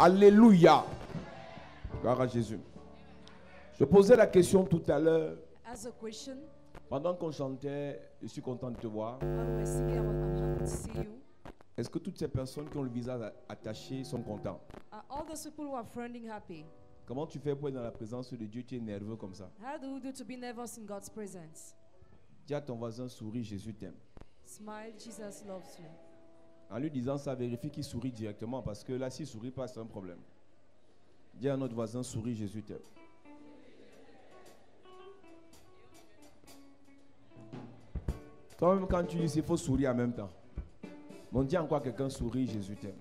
Alléluia. Gloire à Jésus. Je posais la question tout à l'heure. As a question, Pendant qu'on chantait, je suis content de te voir. while we were singing, I'm happy to see you. Est-ce que toutes ces personnes qui ont le visage attaché sont contents? Are all those people who are frowning happy? Comment tu fais pour être dans la présence de Dieu? Tu es nerveux comme ça. How do we do to be nervous in God's presence? Dis à ton voisin, souris, Jésus t'aime. Smile, Jesus loves you. En lui disant ça, vérifie qu'il sourit directement, parce que là, s'il ne sourit pas, c'est un problème. Dis à notre voisin, souris, Jésus t'aime. Toi-même, quand tu dis, il faut sourire en même temps. On dit encore quelqu'un, sourit, Jésus t'aime.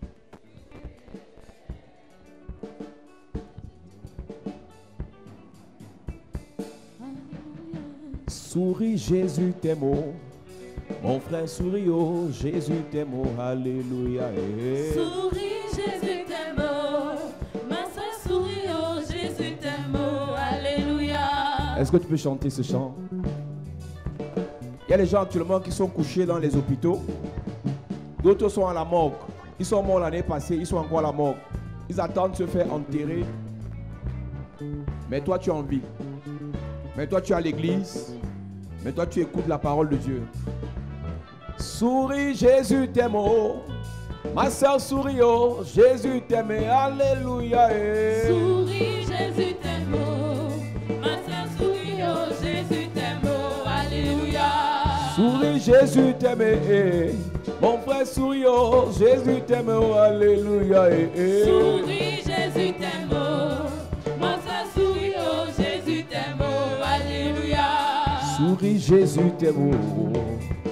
Souris, Jésus t'aime, oh. Mon frère sourit, oh, Jésus t'aime, oh, alléluia. Eh. Souris, Jésus t'aime, oh. Ma soeur sourit, oh, Jésus t'aime, oh, alléluia. Est-ce que tu peux chanter ce chant? Il y a des gens actuellement qui sont couchés dans les hôpitaux. D'autres sont à la morgue. Ils sont morts l'année passée, ils sont encore à la morgue. Ils attendent de se faire enterrer. Mais toi, tu es en vie. Mais toi, tu es à l'église. Mais toi, tu écoutes la parole de Dieu. Souris, Jésus t'aime, oh. Ma soeur sourit, oh. Jésus t'aime, alléluia. Eh. Souris, Jésus t'aime, oh. Ma soeur sourit, oh, Jésus t'aime, oh, alléluia. Souris, Jésus t'aime, eh. Mon frère sourit, oh. Jésus t'aime, oh, alléluia. Eh. Souris, Jésus t'aime, oh. Ma soeur sourit, oh, Jésus t'aime, oh, alléluia. Souris, Jésus t'aime, oh.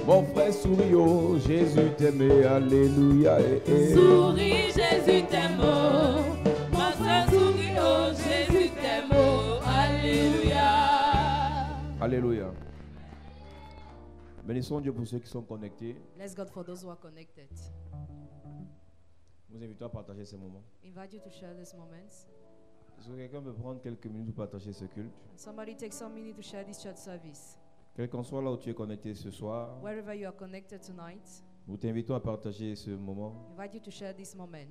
Mon frère sourit, oh. Jésus t'aime, alléluia. Eh. Souris, Jésus t'aime, oh. Ma soeur sourit, oh, Jésus t'aime, oh, alléluia. Alléluia. Bénissons Dieu pour ceux qui sont connectés. Bless God for those who are connected. Nous invitons à partager ces moments. Invite you to share these moments. Est-ce que quelqu'un peut prendre quelques minutes pour partager ce culte? Somebody take some minute to share this church service. Quel qu'en soit là où tu es connecté ce soir, Wherever you are connected tonight, nous t'invitons à partager ce moment. invite you to share this moment.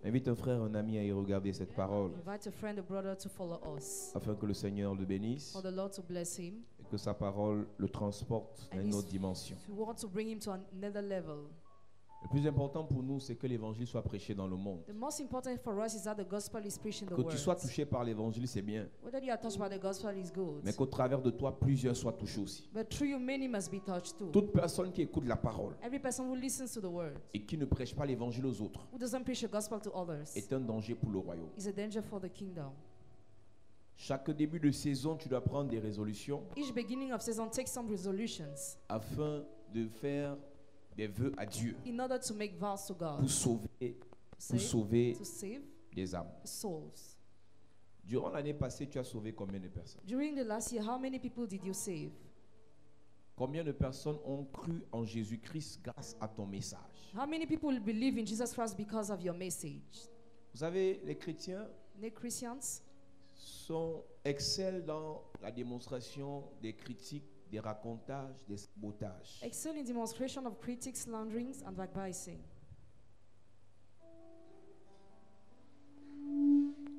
Invite un frère, un ami à y regarder cette parole Invite a friend, a brother to follow us. afin que le Seigneur le bénisse For the Lord to bless him. et que sa parole le transporte dans And une if autre dimension. you want to bring him to another level. Le plus important pour nous, c'est que l'évangile soit prêché dans le monde. The most important for us is that the gospel is preached in the Que tu sois world. touché par l'évangile, c'est bien. Whether you are touched by the gospel is good. Mais qu'au travers de toi, plusieurs soient touchés aussi. But through you, many must be touched too. Toute personne qui écoute la parole Every person who listens to the word, et qui ne prêche pas l'évangile aux autres who doesn't preach the gospel to others, est un danger pour le royaume. is a danger for the kingdom. Chaque début de saison, tu dois prendre des résolutions Each beginning of season, take some resolutions afin de faire des vœux à Dieu in order to make vows to God, pour sauver to save des âmes. souls. Durant l'année passée, tu as sauvé combien de personnes? During the last year, how many people did you save? Combien de personnes ont cru en Jésus-Christ grâce à ton message? How many people believe in Jesus Christ because of your message? Vous savez, les chrétiens The Christians excellent dans la démonstration des critiques, des racontages, des sabotages. excel in demonstration of critics, slanderings, and backbiting.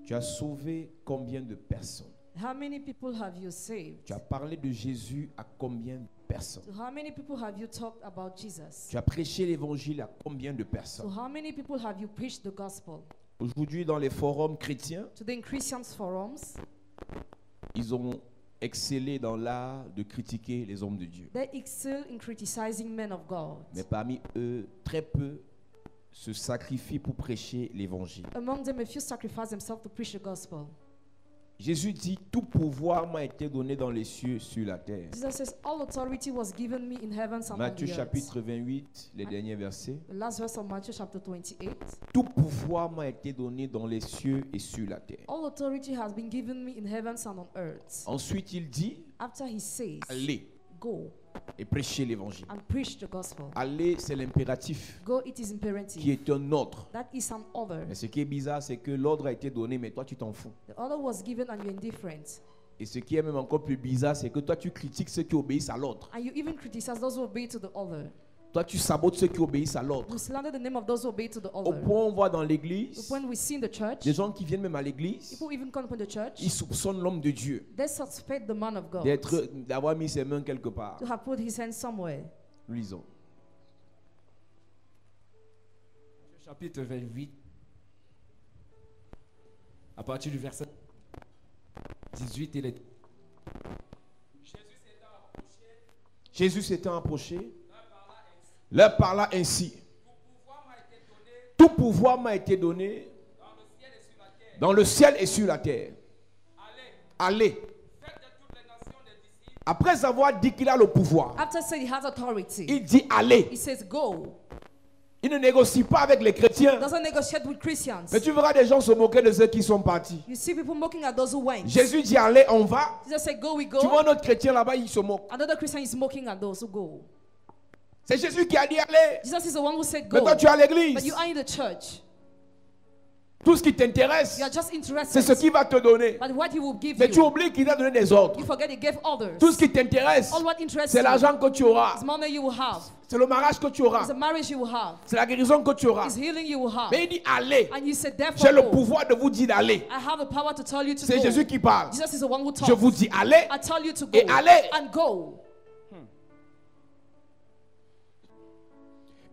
Tu as sauvé combien de personnes? How many people have you saved? Tu as parlé de Jésus à combien de personnes? To how many people have you talked about Jesus? Tu as prêché l'évangile à combien de To personnes? how many people have you preached the gospel? Aujourd'hui, dans les forums chrétiens, Today in Christians forums, ils ont excellé dans l'art de critiquer les hommes de Dieu. they excel in criticizing men of God. Mais parmi eux, très peu se sacrifient pour prêcher l'évangile. Among them, a few sacrifice themselves to preach the gospel. Jésus dit, tout pouvoir m'a été donné dans les cieux, sur la terre. Jesus says, all authority was given me in heavens and on Matthieu the earth. chapitre 28, les derniers versets. The last verse of Matthew chapter 28. Tout pouvoir m'a été donné dans les cieux et sur la terre. All authority has been given me in heavens and on earth. Ensuite, il dit, After he says, allez go et prêchez l'évangile. and preach the gospel. Allez, c'est l'impératif Go, it is qui imperative. est un ordre. That is an order. Mais ce qui est bizarre, c'est que l'ordre a été donné, mais toi, tu t'en fous. The order was given and you're indifferent. Et ce qui est même encore plus bizarre, c'est que toi, tu critiques ceux qui obéissent à l'ordre. And you even criticize those who obey to the order. Toi, tu sabotes ceux qui obéissent à l'ordre. You slander the name of those who obey to the Au other. point, on voit dans l'église, When we see in the church, des gens qui viennent même à l'église, people even come upon the church, ils soupçonnent l'homme de Dieu they suspect the man of God d'avoir mis ses mains quelque part. to have put his hand somewhere. Lisons. Chapitre 28, à partir du verset 18, il est... Jésus s'étant approché, leur parla ainsi. Tout pouvoir m'a été donné dans le ciel et sur la terre. Allez. Après avoir dit qu'il a le pouvoir, After saying he has authority, il dit allez. he says go. Il ne négocie pas avec les chrétiens. Doesn't negotiate with Christians. Mais tu verras des gens se moquer de ceux qui sont partis. You see people mocking at those who went. Jésus dit allez, on va. Jesus said go, we Tu go. vois notre chrétien là-bas, il se moque. Another Christian is mocking at those who go. C'est Jésus qui a dit allez. Jesus is the one who said Mais go. toi tu es à But l'église. you are in the church. Tout ce qui t'intéresse, You are just c'est interested. ce qu'il va te donner. But what he will give Mais tu you, oublies qu'il t'a donné des ordres. you forget he gave others. Tout ce qui t'intéresse, All what interests c'est you l'argent que tu auras. is money you will have. C'est le mariage que tu auras. It's the marriage you will have. C'est la guérison que tu auras. It's healing you will have. Mais il dit allez. And you said therefore J'ai le go. pouvoir de vous dire d'aller. I have the power to tell you to C'est go. Jésus qui parle. Jesus is the one who talks. Je vous dis allez. I tell you to go Et allez. and go.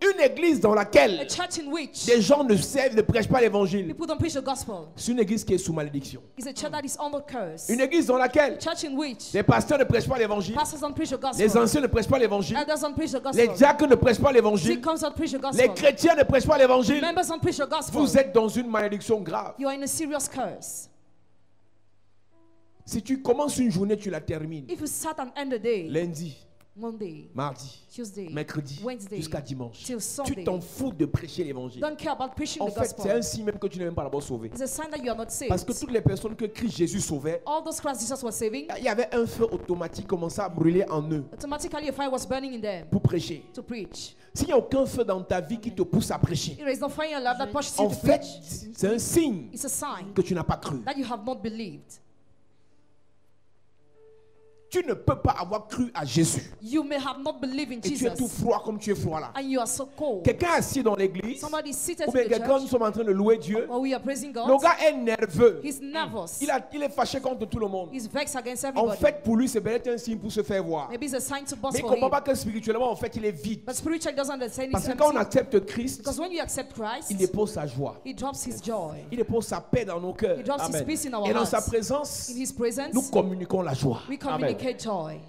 Une église dans laquelle A church in which des gens ne prêchent pas l'évangile, people don't preach the gospel c'est une église qui est sous malédiction. is a church that is under curse. Une église dans laquelle A church in which les pasteurs ne prêchent pas l'évangile, pastors don't preach the les gospel. anciens ne prêchent pas l'évangile, Elders don't preach the les gospel. diacres ne prêchent pas l'évangile, Deacons don't preach the les gospel. chrétiens ne prêchent pas l'évangile. Members don't preach the gospel. Vous êtes dans une malédiction grave. You are in a serious curse. Si tu commences une journée, tu la termines. If you start and end the day, Lundi, Monday, mardi, Tuesday, mercredi, Wednesday, jusqu'à dimanche. till Tu Sunday, t'en fous de prêcher l'évangile. don't care about preaching En the fait, c'est un gospel. signe même que tu n'es même pas d'abord sauvé. It's a sign that you are not saved. Parce que toutes les personnes que Christ Jésus sauvait, All those Christ Jesus was saving, il y avait un feu automatique qui commençait à brûler en eux automatically a fire was burning in them pour prêcher. to preach. S'il n'y a aucun feu dans ta vie qui te pousse à prêcher, There is no fire in your life that pushes you en to fait, preach. c'est un signe It's a sign que tu n'as pas cru. that you have not believed. Tu ne peux pas avoir cru à Jésus. You may have not believed in Et tu es tout Jesus, froid comme tu es froid là. and you are so cold. Quelqu'un assis dans l'église, Somebody is seated ou in bien the quelqu'un, nous church sommes en train de louer Dieu. while we are praising Le God. gars est nerveux. He's nervous. Il est fâché contre tout le monde. He's vexed against En everybody. fait, pour lui, c'est peut-être un signe pour se faire voir. Maybe it's a sign to Mais boast il ne for comprend him. pas que spirituellement, en fait, il est vide. But spiritually doesn't understand Parce it's que quand on empty. accepte Christ, Because when you accept Christ, il dépose sa joie. he drops his joy. Il dépose sa paix dans nos cœurs. He drops his Amen. peace in our Et dans sa hearts. présence, In his presence, nous communiquons la joie. we Amen. communicate joy.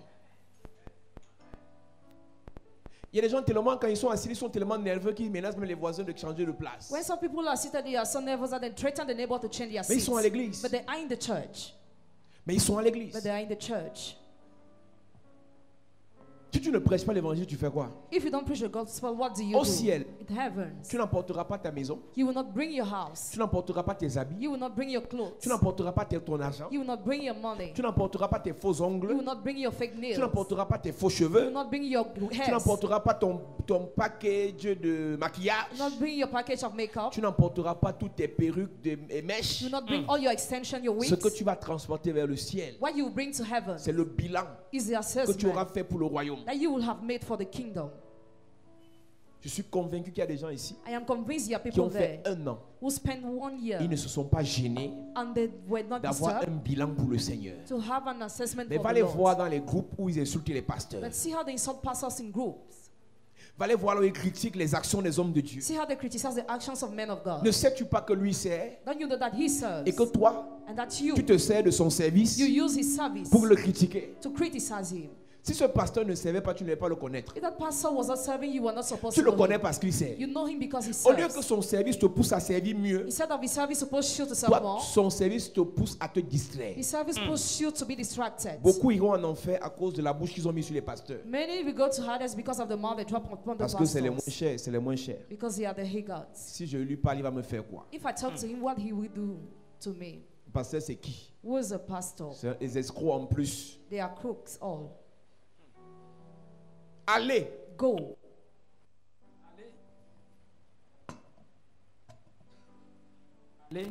Il y a des gens tellement, quand ils sont assis, ils sont tellement nerveux qu'ils menacent même les voisins de changer de place. When some people are seated, they are so nervous that they threaten the neighbor to change their Mais ils seats. sont à l'église. But they are in the church. Mais ils sont à l'église. But they are in the church. Si tu ne prêches pas l'évangile, tu fais quoi? If you don't preach the gospel, what do you Au do? ciel, In heavens, tu n'emporteras pas ta maison, you will not bring your house. tu n'emporteras pas tes habits, You will not bring your clothes. tu n'emporteras pas ton argent, You will not bring your money. tu n'emporteras pas tes faux You will ongles, not bring your fake nails. tu n'emporteras pas tes faux You will cheveux, not bring your tu hairs. n'emporteras pas ton package de maquillage, You will not bring your package of makeup. tu n'emporteras pas toutes tes perruques et mèches. You will not bring all your extension, your Ce que wigs. tu vas transporter vers le ciel, What you will bring to heaven c'est le bilan is the que tu auras assessment fait pour le royaume. that you will have made for the kingdom. Je suis convaincu qu'il y a des gens ici I am convinced there are qui people ont fait there un an. who spent 1 year Ils ne se sont pas gênés and they were not d'avoir un disturbed bilan pour le Seigneur. to have an assessment Mais for va the les Lord. voir dans les groupes où ils insultent les pasteurs. But see how they insult pastors in groups. Va les voir où ils critiquent les actions des hommes de Dieu. See how they criticize the actions of men of God. Ne sais-tu pas que lui sert Don't you know that he serves et que toi, and that you tu te sers de son service use his service pour le critiquer? to criticize him? Si ce pasteur ne servait pas, tu ne devais pas le connaître. If that pastor was not serving, you were not supposed Tu to le know connais him. parce qu'il sert. You know him because he Au lieu que serves. son service te pousse à servir mieux, Instead of his service to push you to serve toi, more, son service te pousse à te distraire. his service pushes you to be distracted. Beaucoup iront en enfer à cause de la bouche qu'ils ont mis sur les pasteurs. Many will go to Hades because of the mouth they drop upon the Parce que c'est les moins pastors. chers, c'est les moins chers. Because they are the he gods. Si je lui parle, il va me faire quoi? If I talk to him, what he will do to me? Le pasteur, c'est qui? Who is a pastor? C'est des escrocs en plus. They are crooks all. Allez, Go. Allez,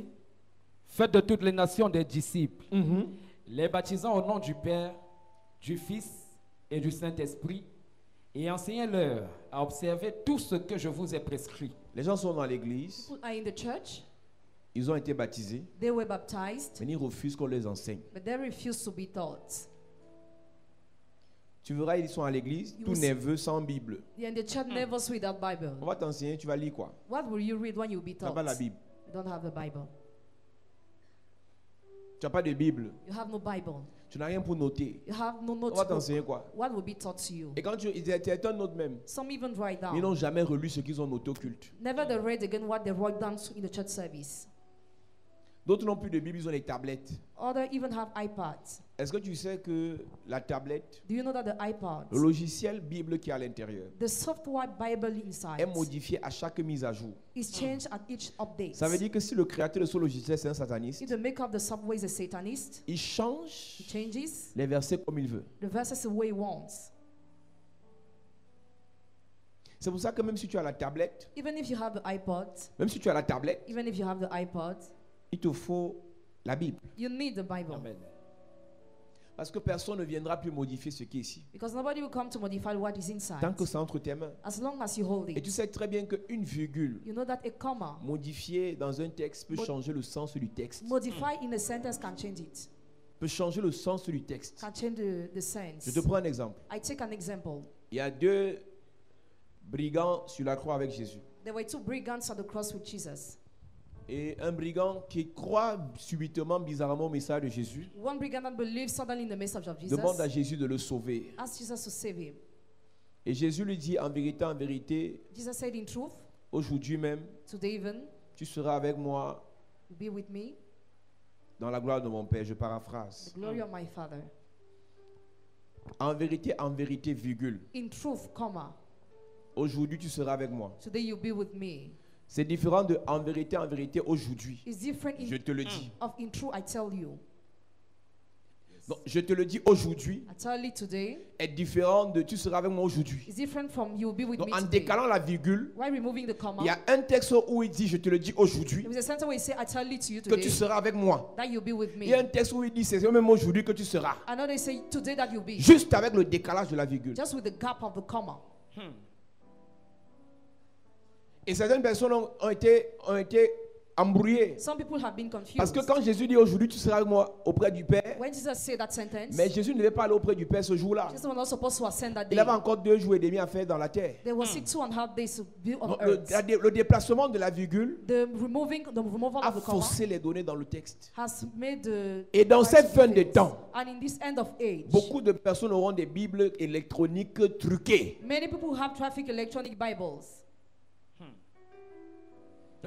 faites de toutes les nations des disciples, les baptisant au nom du Père, du Fils et du Saint-Esprit, Et enseignez-leur à observer tout ce que je vous ai prescrit. Les gens sont dans l'église, People are in the church. ils ont été baptisés, They were baptized, mais ils refusent qu'on les enseigne. but they refuse to be taught. Tu verras, ils sont à l'église, You tout will see- nerveux, sans Bible. They're in the church, never read that Bible. On va t'enseigner, tu vas lire quoi? What will you read when you be Tu n'as taught? pas la Bible. You don't have the Bible. Tu n'as pas de Bible. You have no Bible. Tu n'as rien pour noter. You have no On va notebook. t'enseigner quoi? What will be taught to you? Et quand ils étaient un autre même, Some even write ils n'ont down. jamais relu ce qu'ils ont noté au culte. Never they read again what they wrote down in the church service. D'autres n'ont plus de Bible, ils ont les tablettes. Others even have iPads. Est-ce que tu sais que la tablette, Do you know that the iPads, le logiciel Bible qui est à l'intérieur, the software Bible inside, est modifié à chaque mise à jour? is changed at each update? Ça veut dire que si le créateur de ce logiciel c'est un sataniste, If the maker of the software is a Satanist, il he change changes les versets comme il veut. the verses the way he wants. C'est pour ça que même si tu as la tablette, Even if you have the iPod, même si tu as la tablette, even if you have the iPod, il te faut la Bible. you need the Bible. Amen. Parce que personne ne viendra plus modifier ce qui est ici. Because nobody will come to modify what is inside. Tant que c'est entre tes mains. As long as you hold Et tu it. sais très bien qu'une virgule You know that a comma modifiée dans un texte peut changer le sens du texte. modified in a sentence can change it. Peut changer le sens du texte. Can change the sense. Je te prends un exemple. I take an example. Il y a deux brigands sur la croix avec Jésus. There were two brigands at the cross with Jesus. Et un brigand qui croit subitement, bizarrement au message de Jésus, One brigand that believes suddenly in the message of Jesus demande à Jésus de le sauver. asked Jesus to save him. Et Jésus lui dit en vérité, Jesus said, in truth, aujourd'hui même, today even, tu seras avec moi be with me, dans la gloire de mon Père. Je the paraphrase. glory of my Father. En vérité, virgule. In truth, comma, Aujourd'hui, tu seras avec moi. today you'll be with me. C'est différent de en vérité, aujourd'hui. It's different Je te le dis. of in truth, I tell you. Donc, je te le dis aujourd'hui I tell you today. est différent de tu seras avec moi aujourd'hui. It's different from you'll be with Donc, me en today. décalant la virgule, Why removing the comma? il y a un texte où il dit je te le dis aujourd'hui There is a sentence where he say, I tell it to you que today, tu seras avec moi. that you'll be with Il y a un me. texte où il dit c'est même aujourd'hui que tu seras. Another they say, today that you'll be. Juste avec le décalage de la virgule. Just with the gap of the comma. Et certaines personnes ont été embrouillées. Some people have been confused. Parce que quand Jésus dit aujourd'hui tu seras avec moi auprès du Père, When Jesus said that sentence, mais Jésus ne devait pas aller auprès du Père ce jour-là. Jesus was not supposed to ascend that Il day. avait encore 2 jours et demi à faire dans la terre. There was 2.5 days to build on Donc, earth. le déplacement de la virgule The removal a of the comma faussé les données dans le texte. has made the Et dans right cette fin de difference. temps, And in this end of age, beaucoup de personnes auront des Bibles électroniques truquées. many people have traffic electronic Bibles.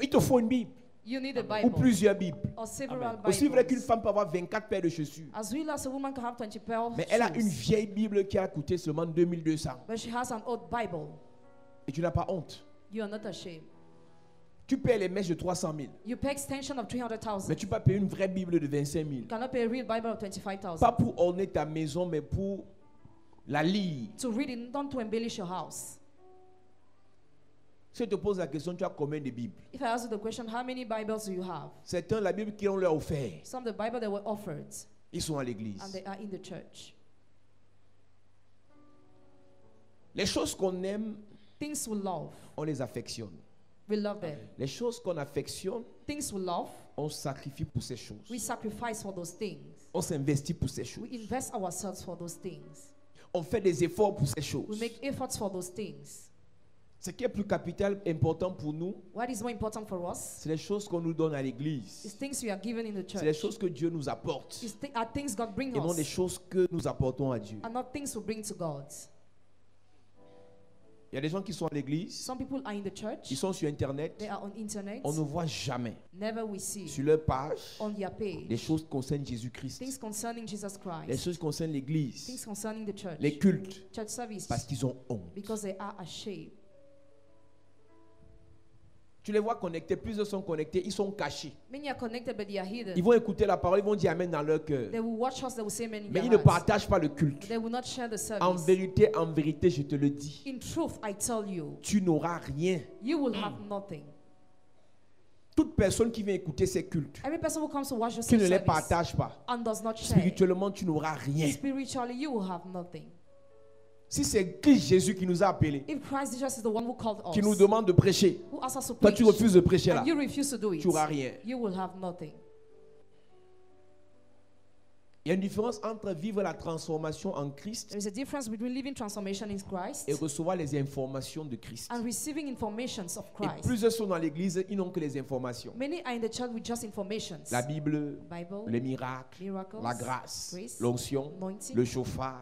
Il te faut une Bible You need a ou Bible plusieurs Bibles. or several Aussi vrai qu'une Bibles. femme peut avoir 24 paires de chaussures. As well as a woman can have 20 pairs of Mais elle a une shoes, vieille Bible qui a coûté seulement 2200. but she has an old Bible. Et tu n'as pas honte. You are not ashamed. Tu payes les mèches de 300 000. You pay extension of 300,000. Mais tu peux pas payer une vraie Bible de 25 000. You cannot pay a real Bible of 25,000. Pas pour orner ta maison, mais pour la lire. To read it, not to embellish your house. Si je te pose la question, tu as combien de Bibles? If I ask you the question, how many Bibles do you have? Certains, la Bible qu'ils ont leur offert, Some of the Bible they were offered, ils sont à l'église. and they are in the church. Les choses qu'on aime, Things we love, on les affectionne. we love them. Les choses qu'on affectionne, Things we love, on sacrifie pour ces choses. we sacrifice for those things. On s'investit pour ces choses. We invest ourselves for those things. On fait des efforts pour ces We choses. make efforts for those things. Ce qui est plus capital, important pour nous, What is more important for us c'est les choses qu'on nous donne à is l'église. things we are given in the C'est les church. choses que Dieu nous apporte. Are things God brings Et non les us, choses que nous apportons à Dieu. and not things we bring to God. Il y a des gens qui sont à l'église, Some people are in the ils church, sont sur Internet, they are on internet, on ne voit jamais never we see sur leur page on their les page choses concernant Jésus-Christ, things concerning Jesus les Christ, choses concernant things l'église, concerning the church, les cultes, church service, parce qu'ils ont honte. because they are ashamed. Tu les vois connectés, plusieurs sont connectés, ils sont cachés. Many are connected, but they are hidden. Ils vont écouter la parole, ils vont dire Amen dans leur cœur. They will watch us, they will say many Mais in ils their ne hearts. partagent pas le culte. They will not share the En service. vérité, je te le dis, In truth, I tell you, tu n'auras rien. you will have nothing. Toute personne qui vient écouter ces cultes, Every person who comes to watch your qui ne les service partage pas, and does not share, spirituellement, tu n'auras rien. spiritually, you will have nothing. Si c'est Christ Jésus qui nous a appelés, If Christ Jesus is the one who called us, qui nous demande de prêcher, who asks us to toi preach, tu refuses de prêcher là, and you refuse to do it, tu n'auras rien. you will have nothing. Il y a une différence entre vivre la transformation en Christ There is a difference between living transformation in Christ et recevoir les informations de Christ. and receiving informations of Et Christ. plusieurs sont dans l'église, ils n'ont que les informations. Many are in the church with just informations. La Bible, Bible, les miracles, miracles, la grâce, grace, l'onction, anointing, le chauffage,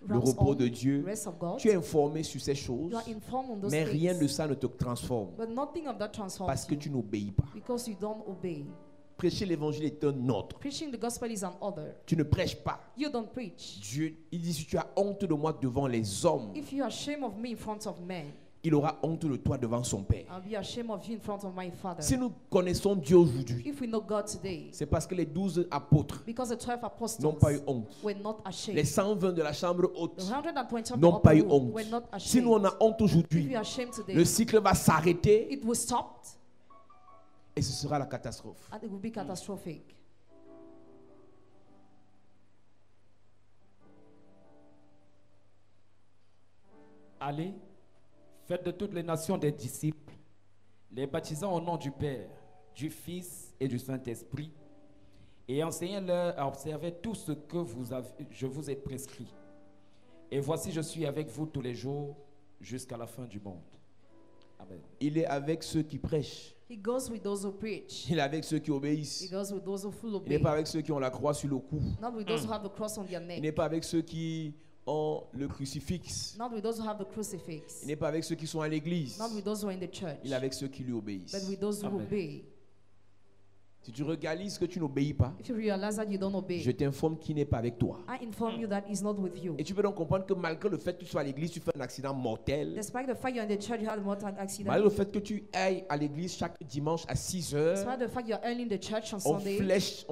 le wraps repos on, de Dieu. rest of God. Tu es informé sur ces choses, You are informed on those mais things, rien de ça ne te transforme but nothing of that transforms parce que you tu n'obéis pas. because you don't obey. Prêcher l'évangile est un autre. Preaching the gospel is an other. Tu ne prêches pas. You don't preach. Dieu, il dit si tu as honte de moi devant les hommes, If you are ashamed of me in front of men, il aura honte de toi devant son Père. I'll be ashamed of you in front of my Father. Si nous connaissons Dieu aujourd'hui, If we know God today, c'est parce que les 12 apôtres because the 12 apostles n'ont pas eu honte. were not Les ashamed. 120 de la chambre The haute 120 of the n'ont pas eu upper room honte. were not Si ashamed. nous on a honte If aujourd'hui, you are ashamed today, le cycle va s'arrêter it will stop et ce sera la catastrophe. and it will be catastrophic. Allez, faites de toutes les nations des disciples, les baptisant au nom du Père, du Fils et du Saint-Esprit, et enseignez-leur à observer tout ce que je vous ai prescrit. Et voici, je suis avec vous tous les jours jusqu'à la fin du monde. Amen. Il est avec ceux qui prêchent. He goes with those who preach. Il est avec ceux qui He obéissent. goes with those who full Il obey. n'est pas avec ceux qui ont la croix sur le cou. Not with those who have the cross on their Il neck. n'est pas avec ceux qui ont le crucifix. Not with those who have the crucifix. Il n'est pas avec ceux qui sont à l'église. Not with those who are in the church. Il est avec ceux qui lui obéissent. But with those who Amen. obey. Si tu réalises que tu n'obéis pas, If you realize that you don't obey, je t'informe qu'il n'est pas avec toi. I inform you that is not with you. Et tu peux donc comprendre que malgré le fait que tu sois à l'église, tu fais un accident mortel. Despite the fact you're in the church, you had a motor Malgré accident. le fait que tu ailles à l'église chaque dimanche à 6 heures, Despite the fact you're early in the church on on Sunday,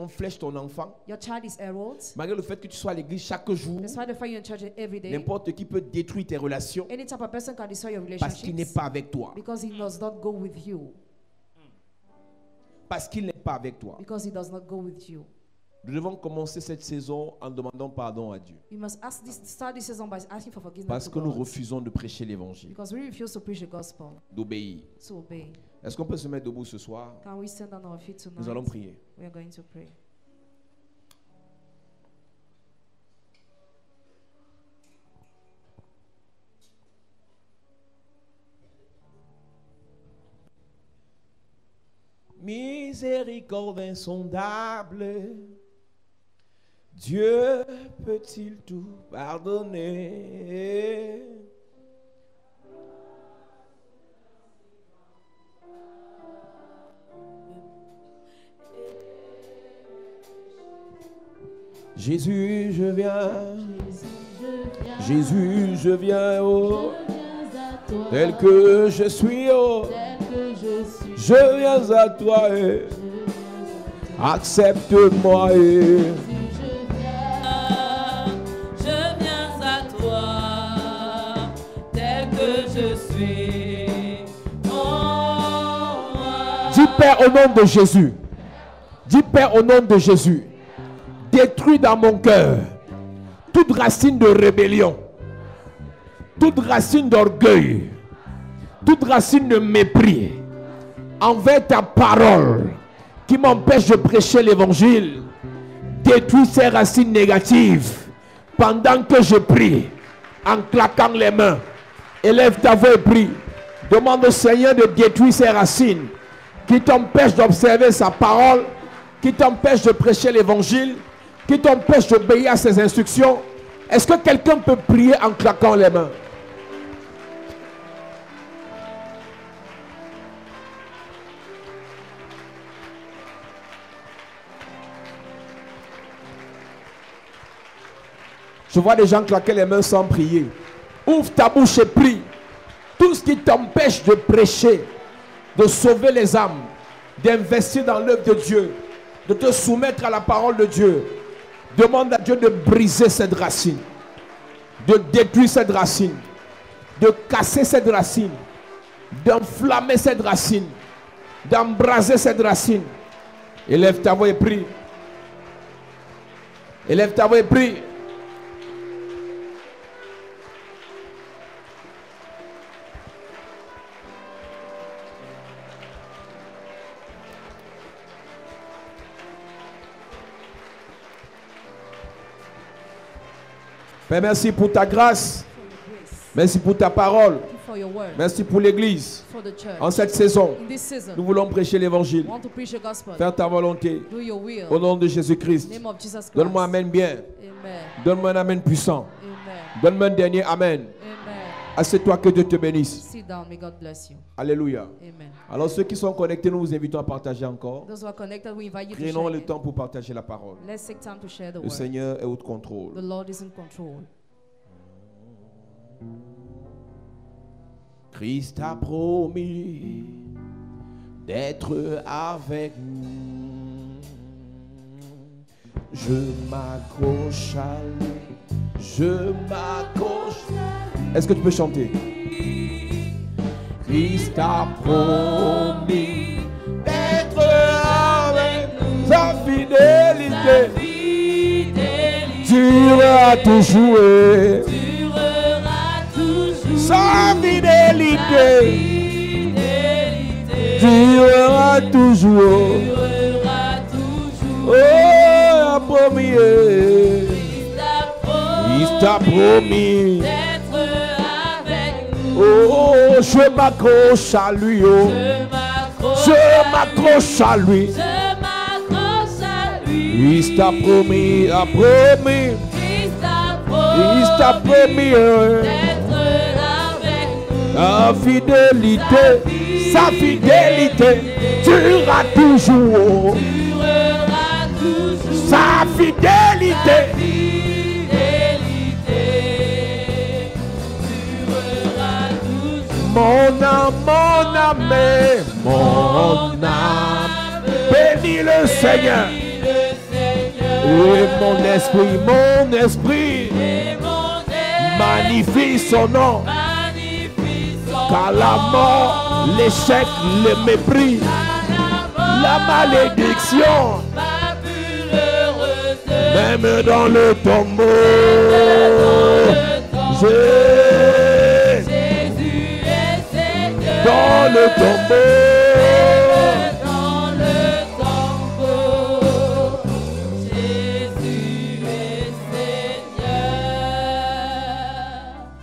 flèche ton enfant. your child is enrolled. Malgré le fait que tu sois à l'église chaque jour, Despite the fact you're in church every day, n'importe qui peut détruire tes relations any type of person can destroy your parce qu'il n'est relationships pas avec toi. because he does not go with you. Parce qu'il n'est pas avec toi. Because he does not go with you. Nous devons commencer cette saison en demandant pardon à Dieu. You must start this season by asking for forgiveness Parce to que nous God. refusons de prêcher l'évangile, Because we refuse to preach the gospel, d'obéir. to obey. Est-ce qu'on peut se mettre debout ce soir? Can we stand on our feet tonight? Nous allons prier. We are going to pray. Miséricorde insondable, Dieu peut-il tout pardonner? Jésus, je viens. Jésus, je viens, oh, tel que je suis, oh, je viens à toi, et accepte-moi, et Je viens à toi, tel que je suis. Oh, dis Père au nom de Jésus, dis Père au nom de Jésus, détruis dans mon cœur toute racine de rébellion, toute racine d'orgueil, toute racine de mépris envers ta parole qui m'empêche de prêcher l'évangile. Détruis ces racines négatives pendant que je prie, en claquant les mains. Élève ta voix et prie. Demande au Seigneur de détruire ces racines qui t'empêchent d'observer sa parole, qui t'empêchent de prêcher l'évangile, qui t'empêchent d'obéir à ses instructions. Est-ce que quelqu'un peut prier en claquant les mains? Je vois des gens claquer les mains sans prier. Ouvre ta bouche et prie. Tout ce qui t'empêche de prêcher, de sauver les âmes, d'investir dans l'œuvre de Dieu, de te soumettre à la parole de Dieu, demande à Dieu de briser cette racine, de détruire cette racine, de casser cette racine, d'enflammer cette racine, d'embraser cette racine. Élève ta voix et prie. Élève ta voix et prie. Père, merci pour ta grâce. Merci pour ta parole. For your word. Merci pour l'église. For the church. En cette saison, In this season, nous voulons prêcher l'évangile. we want to preach the gospel. Faire ta volonté. Do your will. Au nom de Jésus-Christ. Name of Jesus Christ. Donne-moi un amen bien. Amen. Donne-moi un amen puissant. Amen. Donne-moi un dernier amen. Amen. Assieds-toi, que Dieu te bénisse. Sit down. May God bless you. Alléluia. Amen. Alors ceux qui sont connectés, nous vous invitons à partager encore. Those who are connected, we invite you to Prenons share. le it. temps pour partager la parole. Let's take time to share the Le word. Seigneur est au The contrôle. Lord is in control. Christ a promis d'être avec nous. Je m'accroche à lui. Je m'accroche. Est-ce que tu peux chanter? Christ a promis d'être avec nous. Sa fidélité durera toujours. Sa fidélité durera toujours. Oh, a promis. Il t'a promis. Oh, je m'accroche à lui. Oh. Je m'accroche à lui. Il t'a promis, a promis. Il t'a promis. Sa fidélité durera toujours. Sa fidélité. Mon âme, mon âme, bénis le Seigneur. Et mon esprit, magnifie son nom. Car la mort, l'échec, le mépris, la malédiction, même dans le tombeau, Jésus est dans le tombeau.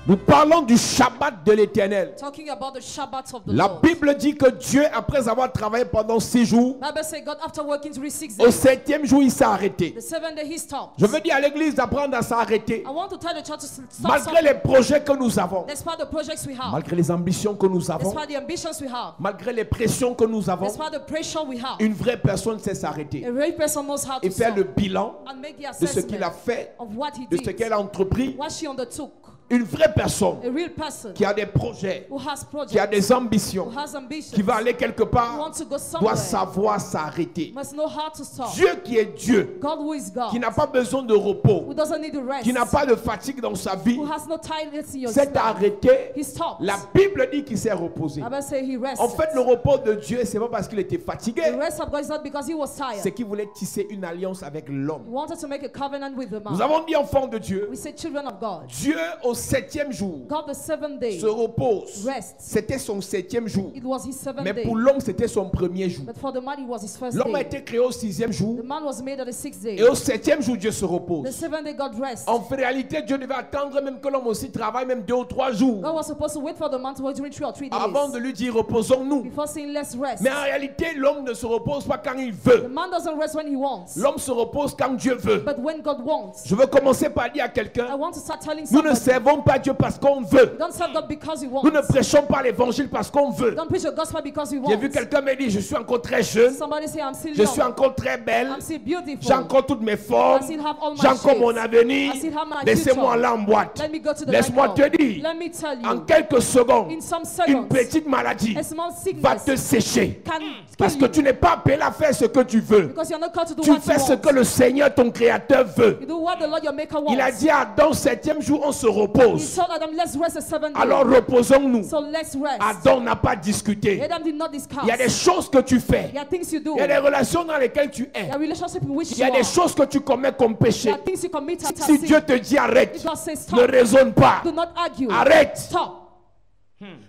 Nous parlons du Shabbat de l'Éternel. Talking about the Shabbat of the La Lord. Bible dit que Dieu, après avoir travaillé pendant 6 jours, Bible says God, after working through 6 au days, 7e jour, il s'est arrêté. the 7th day he stopped. Je veux dire à l'église d'apprendre à s'arrêter. I want to tell the church to stop Malgré les projets que nous avons, despite the projects we have, malgré les ambitions que nous avons, despite the ambitions we have, malgré les pressions que nous avons, despite the pressure we have, une vraie personne sait s'arrêter a real person knows how et to faire stop le bilan and make the de ce qu'il a assessment fait, of what he de ce did, qu'elle a entrepris. what she undertook. Une vraie personne A real person qui a des projets, who has qui a projects, des ambitions, who has ambitions, qui va aller quelque who part, wants to go doit somewhere, savoir s'arrêter. must know how to stop. Dieu qui est Dieu, God who is God, qui n'a pas besoin de repos, who doesn't need to rest, qui n'a pas de fatigue dans sa vie, who has no tiredness in your s'est life. arrêté. He stopped. La Bible dit qu'il s'est reposé. Bible say he rested. En fait, le repos de Dieu, c'est pas parce qu'il était fatigué, The rest of God is not because he was c'est tired. qu'il voulait tisser une alliance avec He l'homme. wanted to make a covenant with the Nous man. avons dit enfants de Dieu, We say children of God. Dieu au 7e jour God the 7th day se repose. rest. C'était son 7e jour. It was his 7th Mais day. pour l'homme, c'était son premier jour. But for the man it was his first L'homme a day. été créé au 6e jour. The man was made on the 6th day. Et au 7e jour, Dieu se The repose. 7th day God rest. En réalité, Dieu devait attendre même que l'homme aussi travaille même 2 ou 3 jours God was supposed to wait for the man to work during 3 or 3 days avant de lui dire reposons-nous. before saying let's rest. Mais en réalité, l'homme ne se repose pas quand il The veut. man doesn't rest when he wants, L'homme se repose quand Dieu veut. but when God wants. Je veux commencer par dire à I quelqu'un, want to start telling nous ne somebody, servons pas Dieu parce qu'on veut. don't serve God because he Nous ne wants. prêchons pas l'évangile parce qu'on veut. Don't preach the gospel because he J'ai vu wants. quelqu'un me dire, je suis encore très jeune, Somebody say I'm still je suis young, encore très belle, I'm still beautiful, j'ai encore toutes mes formes, I still have all my j'ai encore mon shapes. avenir. I still have my Laissez-moi future. aller en boîte. Let me go to the Laisse-moi nightclub. te dire, Let me tell you, en quelques secondes, in some une seconds, petite maladie a small va sickness te sécher. can Parce kill que you tu n'es pas appelé à faire ce que tu veux. because you're not called to do Tu what fais you ce want. que le Seigneur, ton Créateur, veut. You do what the Lord your maker Il a wants. dit à Adam, 7e jour, on se He repose. told Adam, let's rest the 7th day. Alors reposons-nous. So let's rest. Adam n'a pas discuté. Adam did not discuss. Il y a des choses que tu fais. There are things you do. Il y a des relations dans lesquelles tu es. There are relationships in which Il y you a are. des choses que tu commets comme péché. There are things you commit as Si sin. Dieu te dit arrête, If God says ne stop, raisonne pas. do not argue. Arrête. Stop.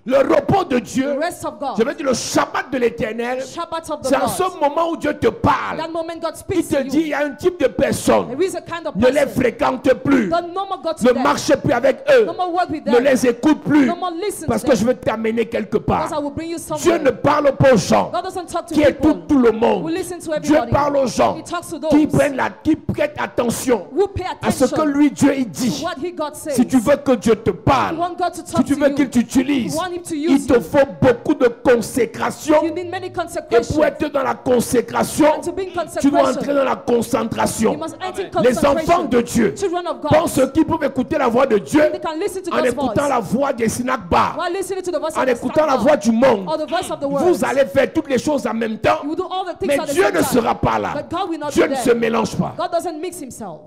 Le repos de Dieu, The rest of God. je veux dire le Shabbat de l'Éternel, Shabbat of the c'est en Lord. ce moment où Dieu te parle. That moment God Il speaks te to dit, il you. y a un type de personne, There is a kind of ne les person. fréquente plus, Don't no more go to ne them. marche plus avec eux, No more work with ne them. les écoute plus, No more listen parce to que them. je veux t'amener quelque Because I part. will bring you Dieu somewhere. ne parle pas aux gens God doesn't talk to qui people écoutent tout le monde. who listen to Dieu everybody. parle aux gens He talks to qui those prêtent attention who pay à ce que attention lui, Dieu, il to dit. what he God says. Si tu veux que Dieu te You parle, want God to si talk tu to veux you. qu'il t'utilise, You want him to il use te you. faut beaucoup de consécration. You need many Et pour consecrations. être dans la consécration, And to be in tu dois consecration, entrer dans la you concentration. must enter in Les consecration. enfants de Dieu Children of God. pensent qu'ils peuvent écouter la voix de Dieu They can listen to en God's écoutant voice. la voix des snack bars, While listening to the voice en of the écoutant la standard voix du monde. or the voice of the world. Vous allez faire toutes les choses en même temps, You will do all the things mais at the Dieu same ne time. sera pas là. But God will not Dieu be ne there. se mélange pas. God doesn't mix himself.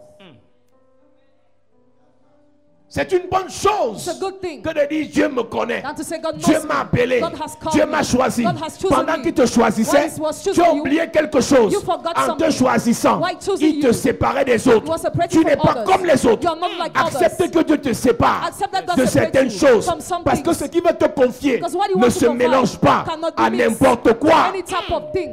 C'est une bonne It's a chose good thing. que de dire Dieu me connaît. Than to say God Dieu knows m'a me. appelé. God has called Dieu me. m'a choisi. God has chosen Pendant me. qu'il te choisissait, While he was choosing tu as you, oublié quelque chose. you forgot En te something. choisissant, While choosing il te you, séparait des you autres. were separated Tu n'es from pas others. comme les autres. You are not like Accepte others. que Dieu te sépare Accept that God de separates certaines you choses. from some Parce que things. ce qu'il veut te confier Because what he ne wants se to confide mélange pas cannot be à mixed. n'importe quoi. Any type of thing.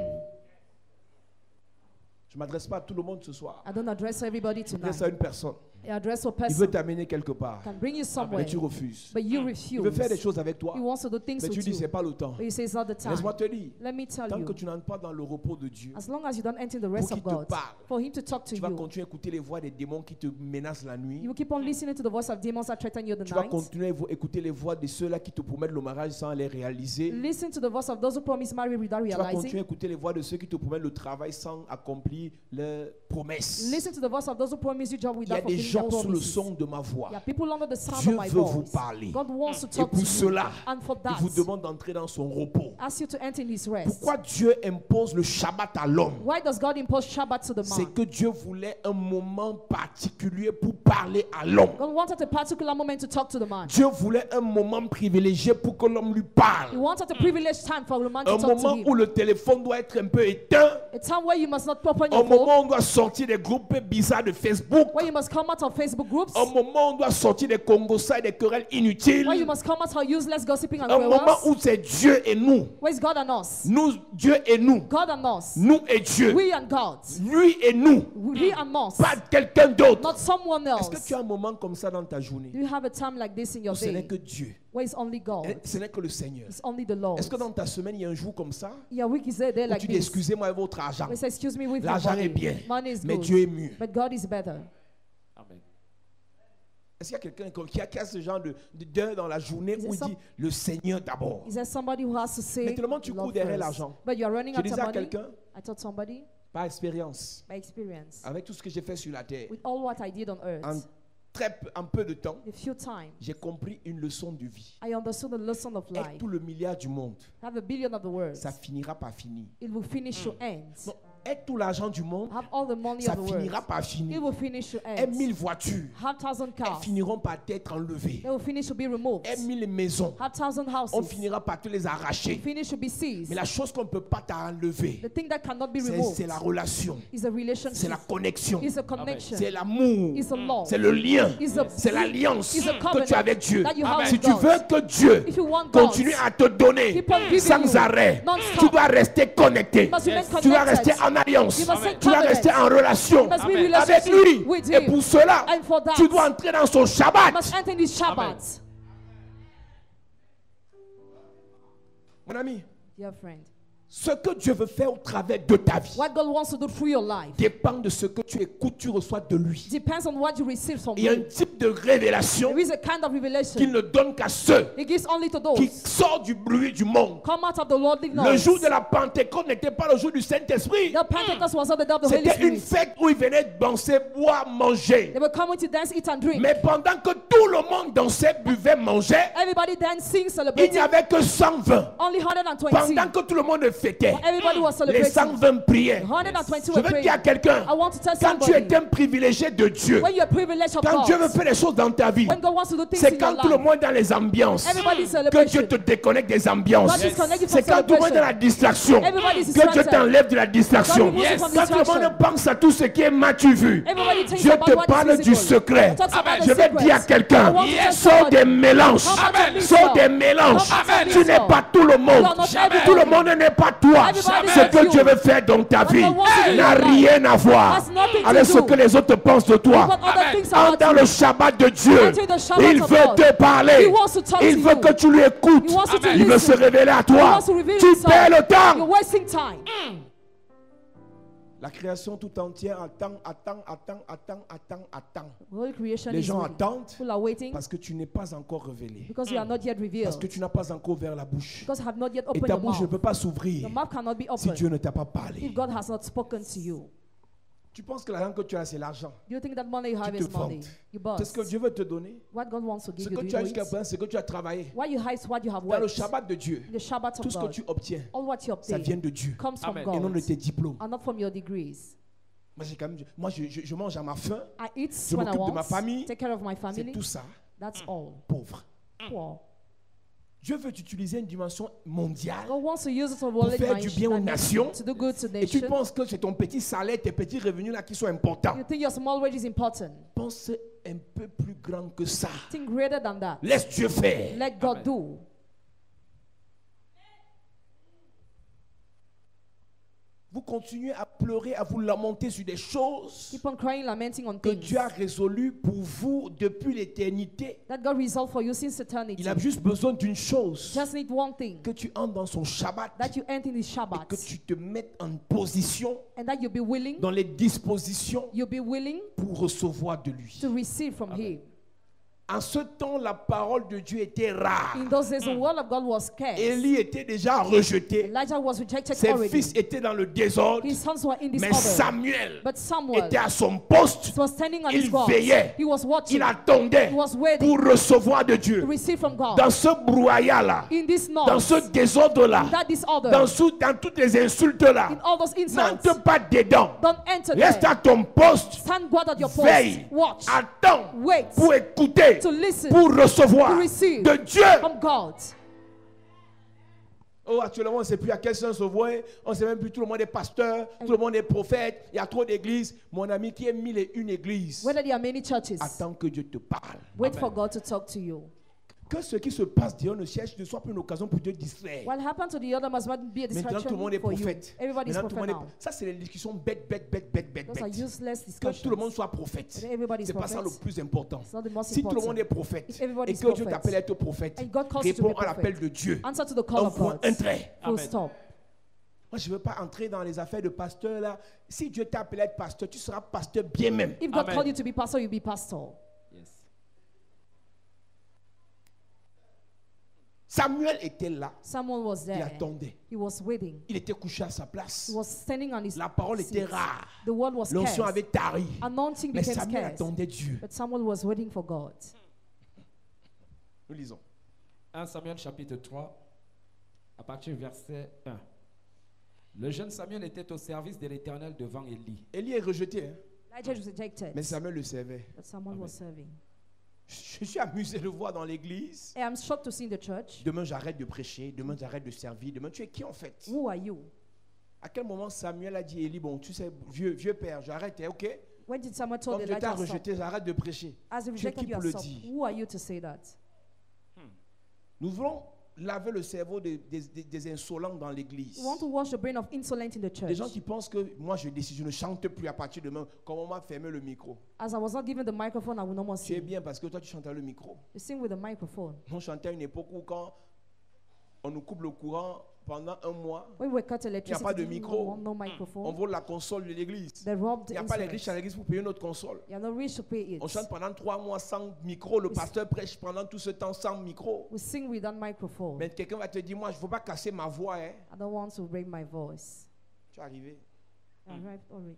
Je ne m'adresse pas à tout le monde ce soir. I don't address everybody Je m'adresse à tonight. une personne. I address a Il veut person. t'amener quelque part. Can bring you somewhere. Mais tu refuses. But you Il veut faire des refuse. choses avec toi. He wants to do things Mais tu with dis, c'est you. pas le temps. But you say it's not the time. Laisse-moi te dire. Let me tell Tant you. que tu n'entres pas dans le repos de Dieu, As long as you don't enter the rest Pour of qu'il te God, parle, for him to talk to tu vas you, continuer à écouter les voix des démons qui te menacent la nuit. you will keep on listening to the voice of demons that threaten you in the Tu vas night. continuer à écouter les voix de ceux-là qui te promettent le mariage sans les réaliser. Listen to the voice of those who promise marriage without Tu vas continuer à realizing. écouter les voix de ceux qui te promettent le travail sans accomplir leurs promesses. Listen to the voice of those who promise you job Il y a without des fulfilling their gens sous le promises. son de ma voix. There are people under the sound Dieu of my veut vous voice. parler. God wants to Et talk pour to cela, you. And for il that, vous demande d'entrer dans son repos. ask you to enter in his rest. Pourquoi Dieu impose le Shabbat à l'homme? Why does God impose Shabbat to the C'est man? que Dieu voulait un moment particulier pour parler à l'homme. God wanted a particular moment to talk to the man. Dieu voulait un moment privilégié pour que l'homme lui He parle. wanted a privileged time for the man to Un talk to moment him. où le téléphone doit être un peu éteint. A time where you must not open Un your phone, moment où on doit sortir des groupes bizarres de Facebook. where you must come out of Facebook groups, Un moment où on doit sortir des congosas et des querelles inutiles. where you must come out of useless gossiping and Un moment quarrels. où c'est Dieu et nous. Where is God and us? Nous, Dieu et nous. God and us. Nous et Dieu. We and God. Lui et nous. He and us. Pas quelqu'un d'autre. Not someone Est-ce que else. tu as un moment comme ça dans ta journée? Do you have a time like this in your Ce n'est day que Dieu. where it's only God? Ce n'est que le Seigneur. It's only the Lord. Est-ce que dans ta semaine, il y a un jour comme ça Your week is there où like tu dis, this. excusez-moi votre argent. We say, excuse me with your L'argent est money. bien, Money is mais good. Dieu est mieux. But God is better. Amen. Est-ce qu'il y a quelqu'un qui a ce genre d'heure dans la journée Is où il there dit le Seigneur d'abord? Is there somebody who has to say Mais tellement tu love cours derrière first? l'argent. But you are running Je after disais à money. quelqu'un, I told somebody par expérience, by experience, avec tout ce que j'ai fait sur la terre, with all what I did on earth, en peu de temps, a few times, j'ai compris une leçon de vie. I understood the lesson of Et life. tout le milliard du monde, Have a billion of the world. ça finira par finir. It will finish to end. Non, et tout l'argent du monde, Have all the money ça of the world. finira par It finir. will finish to Et end. 1000 voitures, Have 1,000 elles cars. finiront par être enlevées. They will finish to be removed. Et 1000 maisons, Have 1,000 on houses. finira par te les arracher. Finish to be seized. Mais la chose qu'on ne peut pas t'enlever, The thing that cannot be removed c'est la relation, is a c'est relationship. la connexion, Is a connection. c'est l'amour, Is a love. c'est le lien, Is a- c'est l'alliance is a que covenant tu as avec Dieu. that you have Si with tu God. veux que Dieu If you want God, continue à te donner keep on giving sans you arrêt, non-stop. tu dois rester connecté. You must remain Tu dois connected. rester en alliance. You must stay Tu dois covenant. rester en relation You must be Amen. avec relationship lui. with Et him. pour cela, And for that, tu dois entrer dans son you Shabbat. must enter in this Shabbat. Mon ami, Dear friend, ce que Dieu veut faire au travers de ta vie what God wants to do through your life dépend de ce que tu écoutes, tu reçois de lui. depends on what you receive from Il y a un him. type de révélation There is a kind of qu'il revelation ne donne qu'à ceux he gives only to qui those sortent du bruit du monde. come out of the worldly Le noise. jour de la Pentecôte n'était pas le jour du Saint-Esprit. The Pentecost was not the day of the Holy C'était une Spirit. fête où ils venaient danser, boire, manger. They were coming to dance, eat and drink. Mais pendant que tout le monde dansait, buvait, mangeait, Everybody dancing, il n'y celebrating. avait que 120. Only 120. Pendant que tout le monde fêtaient. Everybody was Les celebrating. 120 prières. 120 Je were veux praying. dire à quelqu'un, I want to tell quand tu somebody, es un privilégié de Dieu, when you're privileged of quand Dieu veut God, faire des choses dans ta vie, when God wants to do things c'est in quand your tout le life, monde est dans les ambiances everybody's que celebration. Dieu te déconnecte des ambiances. God is connected C'est from quand tout le monde est dans la celebration. distraction Everybody is que Dieu distracted. t'enlève de la distraction. God removes you from Quand tout le monde distraction. pense à tout ce qui est m'as-tu vu, Everybody thinks Dieu about te what is parle du visible. secret. Talks about the Je vais dire à secrets. quelqu'un, I want to tell sors somebody. des mélanges. Come out of this Sors world. des mélanges. Come out of Tu this n'es world. pas tout le monde. You are not everybody. Tout le monde n'est pas toi. Everybody Ce is que you. Dieu veut faire dans ta What vie God wants to do in n'a your life rien à voir has nothing to avec ce do que les autres pensent de toi. what other things Entre about dans you. le Shabbat de Dieu. Enter the Shabbat Il of veut God. te parler. He wants to talk Il to veut you. que tu lui écoutes. He wants you to Il veut se listen. révéler à He toi. wants to reveal Tu himself. perds le temps. You're wasting time. La création tout entière attend. The whole creation Les is gens waiting. attendent People are waiting parce que tu n'es pas encore révélé. because you are not yet Parce revealed. que tu n'as pas encore ouvert la bouche. Because you have not yet Et opened ta your bouche ne mouth. peut pas s'ouvrir The mouth cannot be si Dieu opened ne t'a pas parlé. if God has not spoken to you. Tu penses que l'argent que tu as, c'est l'argent. Do you think that money you have Tu te is money? vantes. You C'est ce que boast. Dieu veut te donner. What God wants to Ce give you, que do tu you as know jusqu'à it? présent, c'est que tu as travaillé. Why you hide what you have Dans le worked. Shabbat de Dieu, In the Shabbat tout of ce que God. tu obtiens, All what you ça vient obtain de Dieu comes from Amen. et non de God tes diplômes. and not from your degrees. Moi, j'ai quand même, je mange à ma faim. I eat Je when I m'occupe de want. ma famille. Take care of my C'est family. tout ça, That's all. pauvre. Poor. Dieu veut utiliser une dimension mondiale God wants to use it to faire du bien aux nations. to do good to et tu nations. penses que c'est ton petit salaire, tes petits revenus là qui sont importants. You think your small wage is important. Pense un peu plus grand que ça. Think greater than that. Laisse Dieu faire. Let God do. Vous continuez à pleurer, à vous lamenter sur des choses Keep on crying, lamenting on que things Dieu a résolues pour vous depuis l'éternité. that God resolved for you since eternity. Il a juste besoin d'une chose, Just need one thing, que tu entres dans son Shabbat that you enter in His et Shabbat, que tu te mettes en position, and that you be willing, dans les dispositions you be willing pour recevoir de lui. to receive from Him. En ce temps, la parole de Dieu était rare. In those days, the word of God was scarce. Élie était déjà rejeté. Elijah was rejected Ses already. fils étaient dans le désordre. His sons were in Mais disorder. Samuel But Samuel était à son poste. was standing on Il his post. veillait. He was watching. Il attendait He was waiting pour recevoir de to Dieu. receive from God. Dans ce brouhaha-là, In this dans noise, ce désordre-là, in that disorder, dans toutes les insultes-là, in all those insults, n'entre pas dedans. don't enter Reste there. à ton poste. Stand guard at your post. Veille. Watch. Attends Wait. pour écouter, To listen. pour recevoir To receive. de Dieu. From God. Oh, actuellement, on ne sait plus à quel sens se voit. On ne sait même plus, tout le monde est pasteur, tout le monde est prophète. Il y a trop d'églises. Mon ami, qui est 1001 églises, Whether there are many churches, attends que Dieu te parle. wait for God to talk to you. Que ce qui se passe derrière le siège ne soit pas une occasion pour te distraire. What happened to the other must not be a Maintenant, tout distraction le monde est for you. prophète. Everybody is Maintenant, tout le prophet monde now. Ça, c'est les discussions bêtes. Those are useless Que tout le discussions. monde soit prophète. That everybody is C'est pas ça le prophet. plus important. It's not the most Si tout le important. monde est prophète If everybody et is que Dieu prophet, t'appelle à être prophète, and God calls you to réponds be à l'appel prophet, de Dieu. answer to the call Un of point, God. un trait. Full Amen. stop. Moi, je ne veux pas entrer dans les affaires de pasteur là. Si Dieu t'a appelé à être pasteur, tu seras pasteur bien même. If God Amen. called you to be pastor, you be pastor. Yes. Samuel était là. Someone was Il there. attendait. He was waiting. Il était couché à sa place. He was standing on his La parole était seat. rare. The word was L'onction scarce. avait tari. Anointing Mais became Samuel scarce. attendait Dieu. But Samuel was waiting for God. Nous lisons. 1 Samuel chapitre 3, à partir du verset 1. Le jeune Samuel était au service de l'Éternel devant Élie. Élie est rejeté, hein? Elijah was rejected. Mais Samuel le servait. But Samuel was serving. Je suis amusé de le voir dans l'église. Hey, I'm shocked to see in the church. Demain, j'arrête de prêcher. Demain, j'arrête de servir. Demain, tu es qui en fait? Who are you? À quel moment Samuel a dit Élie, bon, tu sais, vieux père, j'arrête, hein, ok? When did Samuel told Comme Dieu t'a Elijah stop? rejeté, j'arrête de prêcher. As he Tu es rejected qui you, pour le stop. dire? Who are you to say that? Nous voulons laver le cerveau des insolents dans l'église. We want to wash the brain of insolent in the Des church. gens qui pensent que moi je décide, je ne chante plus à partir de demain, comme on m'a fermé le micro. As I was not given the microphone, I will no more Tu es sing. bien parce que toi tu chantes à le micro. You sing with the microphone. On chantait à une époque où quand on nous coupe le courant pendant un mois, When we cut pas de electricity, micro. no on microphone. vole la console de l'église. They robbed Il the n'y a pas les riches instruments. à l'église pour payer notre console. You are not rich to pay it. On chante pendant 3 mois sans micro, le pasteur prêche pendant tout ce temps sans micro. We sing without microphone. Mais quelqu'un va te dire, moi je ne veux pas casser ma voix. Hein. I don't want to break my voice. Tu es arrivé. I arrived already.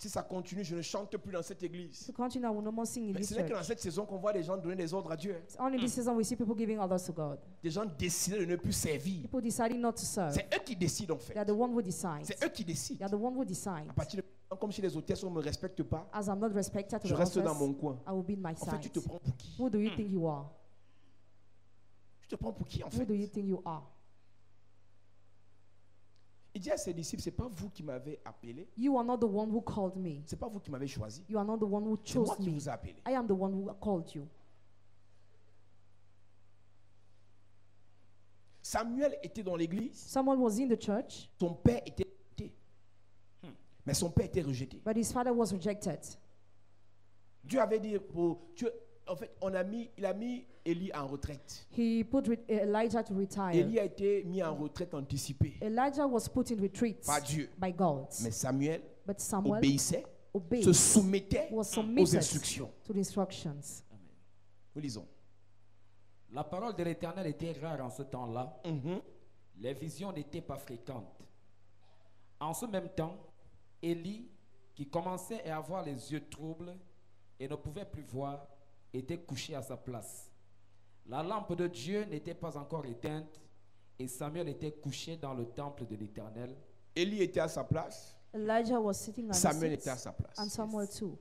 Si ça continue, je ne chante plus dans cette église. To continue, I will no more sing in Mais this ce n'est que dans church. cette saison qu'on voit des gens donner des ordres à Dieu. It's only this season we see people giving others to God. Des gens décident de ne plus servir. People deciding not to serve. C'est eux qui décident en fait. They are the one who decides. C'est eux qui They décident. are the one who decides. À partir de maintenant, comme si les hôtesses ne me respectent pas, As I'm not respected to je the reste dans office, mon coin. I will be in my En fait, tu side. te prends pour qui? Who do you think you are? Tu te prends pour qui en Who fait? do you think you are? Il dit à ses disciples, c'est pas vous qui m'avez appelé, You are not the one who called me. c'est pas vous qui m'avez choisi, You are not the one who c'est moi chose qui me. vous ai appelé. I am the one who called you. Samuel était dans l'église, Someone was in the church, son père était rejeté. Mais son père était rejeté. but his father was rejected. Dieu avait dit, en fait, il a mis Élie en retraite. He put Elijah to retire. Élie a été mis en retraite anticipée Elijah was put in retreat par Dieu. by God. Mais Samuel But Samuel obéissait, obeyed, se soumettait was aux submitted instructions. to the instructions. Nous lisons. La parole de l'Éternel était rare en ce temps-là. Mhm. Les visions n'étaient pas fréquentes. En ce même temps, Élie, qui commençait à avoir les yeux troubles et ne pouvait plus voir, était couché à sa place. La lampe de Dieu n'était pas encore éteinte et Samuel était couché dans le temple de l'Éternel. Élie était à sa place, Elijah was sitting on Samuel the était à seat, sa place. and Samuel too.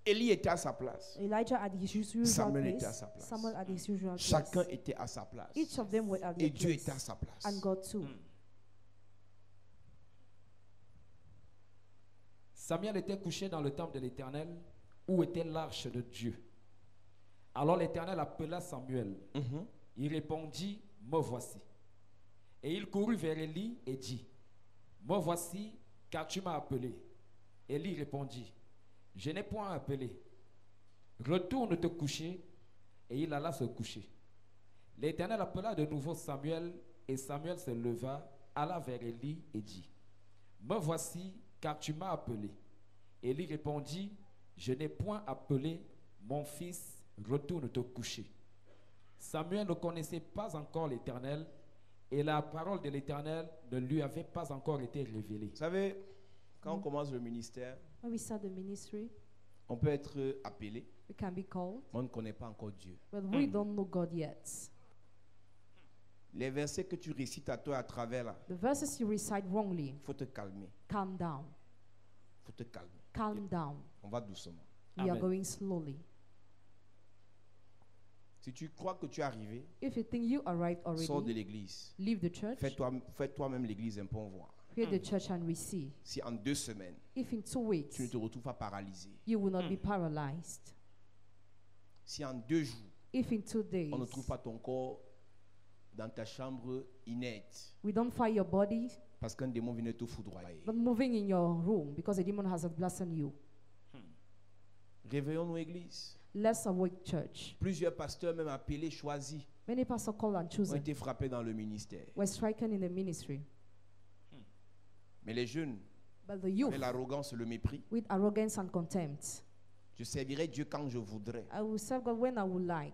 Élie était à sa place. Elijah at his usual Samuel était à place. sa place. Samuel at his usual Chacun place. était à sa place. Each of them were at Et their Dieu place. était à sa place. And God too. Samuel était couché dans le temple de l'Éternel où était l'arche de Dieu. Alors l'Éternel appela Samuel. Mhm. Il répondit, me voici. Et il courut vers Élie et dit, me voici, car tu m'as appelé. Élie répondit, je n'ai point appelé. Retourne te coucher. Et il alla se coucher. L'Éternel appela de nouveau Samuel, et Samuel se leva, alla vers Élie et dit, me voici, car tu m'as appelé. Élie répondit, je n'ai point appelé, mon fils, retourne te coucher. Samuel ne connaissait pas encore l'Éternel, et la parole de l'Éternel ne lui avait pas encore été révélée. Vous savez, quand on commence le ministère, When we start the ministry, on peut être appelé, we can be called, mais on ne connaît pas encore Dieu. but we don't know God yet. Les versets que tu récites à toi à travers là, The verses you recite wrongly, il faut te calmer. calm down. Il faut te calmer. Calm down. On va doucement. We are Amen. going slowly. Si tu crois que tu es arrivé, If you think you arrived sors de already, l'église. leave the church, Fais toi-même l'église un peu voir. create the church and receive. Si en 2 semaines, If in 2 weeks, tu ne te retrouves pas paralysé. you will not be paralyzed. Si en 2 jours, If in 2 days, on ne trouve pas ton corps dans ta chambre inerte, we don't find your body, parce qu'un démon vient te foudroyer. but moving in your room because a demon has a blast on you. Réveillons-nous, église. Let's awake church. Plusieurs pasteurs, même appelés, choisis, Many pastors called and ont chosen été frappés dans le ministère. were stricken in the ministry. Mais les jeunes, But the youth, avec l'arrogance, le mépris, with arrogance and contempt, je servirai Dieu quand je voudrais. I will serve God when I would like.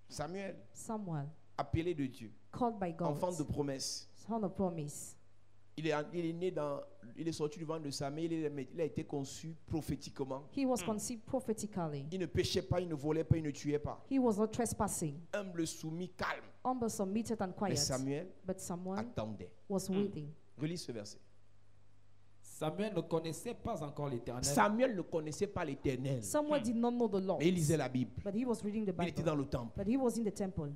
Samuel, Samuel, appelé de Dieu, called by God, enfant de promesse. son of promise. Il est sorti du ventre de sa mère, il a été conçu prophétiquement. He was conceived prophetically. Il ne péchait pas, il ne volait pas, il ne tuait pas. He was not trespassing, Humble, soumis, calme. humble, submitted, and Mais quiet. Samuel But Samuel attendait. was waiting. Relis ce verset. Samuel ne connaissait pas encore l'Éternel. Samuel ne connaissait pas l'Éternel, Samuel did not know the Lord, mais il lisait la Bible. but he was reading the Il était dans Bible. le temple. But he was in the temple.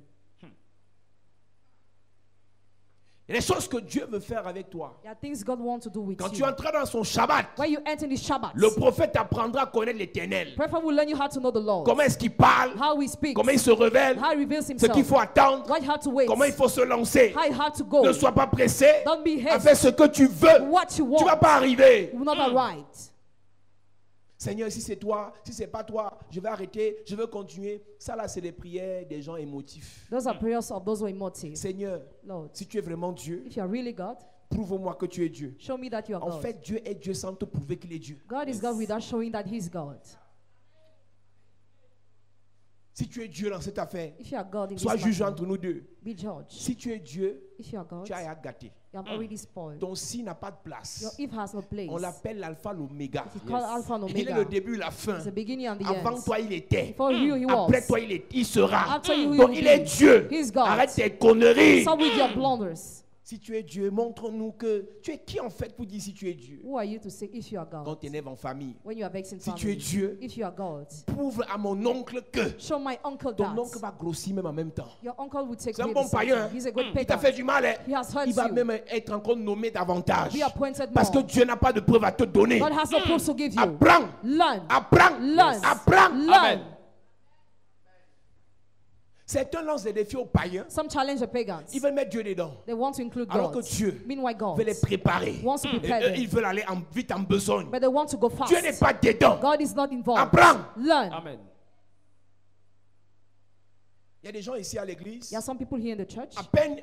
Il y a des choses que Dieu veut faire avec toi. There are things God wants to do with Quand tu you. entreras dans son Shabbat, When you enter this Shabbat, le prophète apprendra à connaître l'Éternel. prophet will learn you how to know the Lord. Comment est-ce qu'il parle, How he speaks. comment il se révèle, How he reveals ce himself. qu'il faut attendre, What you have to wait. comment il faut se lancer. How you have to go. Ne sois pas pressé Don't be à hasty. faire ce que tu veux. What you Tu ne vas want pas arriver. will not arrive. Seigneur, si c'est toi, si c'est pas toi, je vais arrêter, je veux continuer. Ça là, c'est des prières des gens émotifs. Those are prayers of those who are emotive. Seigneur, Lord, si tu es vraiment Dieu, if you are really God, prouve-moi que tu es Dieu. show me that you are En God. fait, Dieu est Dieu sans te prouver qu'il est Dieu. God is God without showing that He's God. Si tu es Dieu dans cette affaire, If you are God in sois this juge matter, entre nous deux. be judge. Si tu es Dieu, If you are God, tu as à gâter. You have already spoiled. Ton si n'a pas de Your place. if has no place. On l'appelle l'alpha, l'oméga. It's called Alpha and Il est Omega. le début et la fin. It's the beginning and the Avant end. toi, il était. Before you, he was. Après toi, il sera. After you, he Donc, will il be. est Dieu. He's God. Arrête tes conneries. Stop with your blunders. Si tu es Dieu, montre-nous que tu es qui en fait pour dire si tu es Dieu. Who are you to say if you are Quand God? tu énerves en famille, When you are vexed in si tu es family. Dieu, If you are God, prouve à mon oncle que show my uncle ton that. oncle va grossir même en même temps. Your uncle will take C'est un away bon the same païen. time. Hein? He's a great Il t'a pagan. fait du mal. Hein? He has hurt Il va you. même être encore nommé davantage. Be appointed Parce que more. Dieu n'a pas de preuve à te donner. God has no proof to give you. Apprends. Learn. Apprends. Learn. Apprends. Learn. Certains lancent des défis aux païens. Some challenge the pagans. Ils veulent mettre Dieu dedans. They want to include Alors God. que Dieu Meanwhile, God veut les préparer. wants to prepare Et eux, them. ils veulent aller vite en besogne. But they want to go fast. Dieu n'est pas dedans. God is not involved. Apprends. Learn. Amen. Il y a des gens ici à l'église. There are some people here in the church. À peine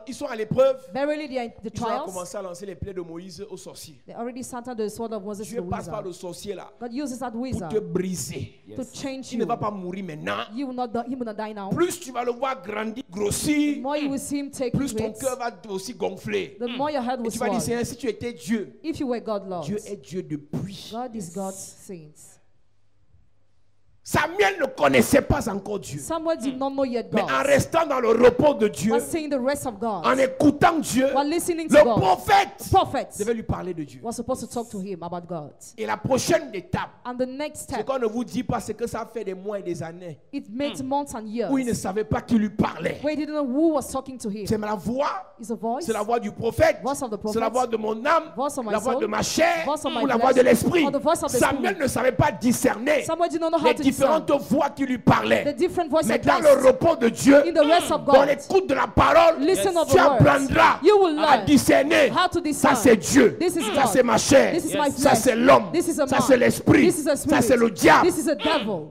ils sont à l'épreuve. Verily, they are in the Ils ont trials. commencé à lancer les plaies de Moïse aux sorciers. They already sent out the sword of Moses to Dieu the passe par wizard. le sorcier là God uses that pour wizard te briser. to change Il ne you. va pas mourir maintenant. He will not die now. Plus tu vas le voir grandir, The grossir, more you will see him take plus ton weight, cœur va aussi gonfler. the more your head Et will tu vas dire, swell. Seigneur, si tu étais Dieu, If you were God, Lord, Dieu est Dieu depuis. God is God's saints. Samuel ne connaissait pas encore Dieu. Samuel did not know yet Mais en God. restant dans le repos de Dieu, Was saying the rest of God. en écoutant Dieu, While listening to le God. prophète Prophets devait lui parler de Dieu. was supposed to talk to him about God. Et la prochaine étape, And the next c'est step, qu'on ne vous dit pas, c'est que ça fait des mois et des années it made months and years où il ne savait pas qui lui parlait. where he didn't know who was talking to him. C'est la voix, It's a voice, c'est la voix du prophète, voice of the c'est la prophet, voix de mon âme, voice of my la voix soul, de ma chair voice of my ou la flesh, voix de l'esprit. or the voice of the Samuel spirit. ne savait pas discerner Samuel did not know how les to discern différentes voix qui lui the parlaient. different voices Mais of dans le Christ. repos de Dieu, In the rest of dans God, l'écoute de la parole, listen of tu the words. apprendras You will à learn discerner. how to Ça discern. c'est Dieu, This is ça God. c'est ma chair, This is my ça flesh. c'est l'homme, This is a ça man. c'est l'esprit, This is a ça spirit. c'est le diable. This is a devil.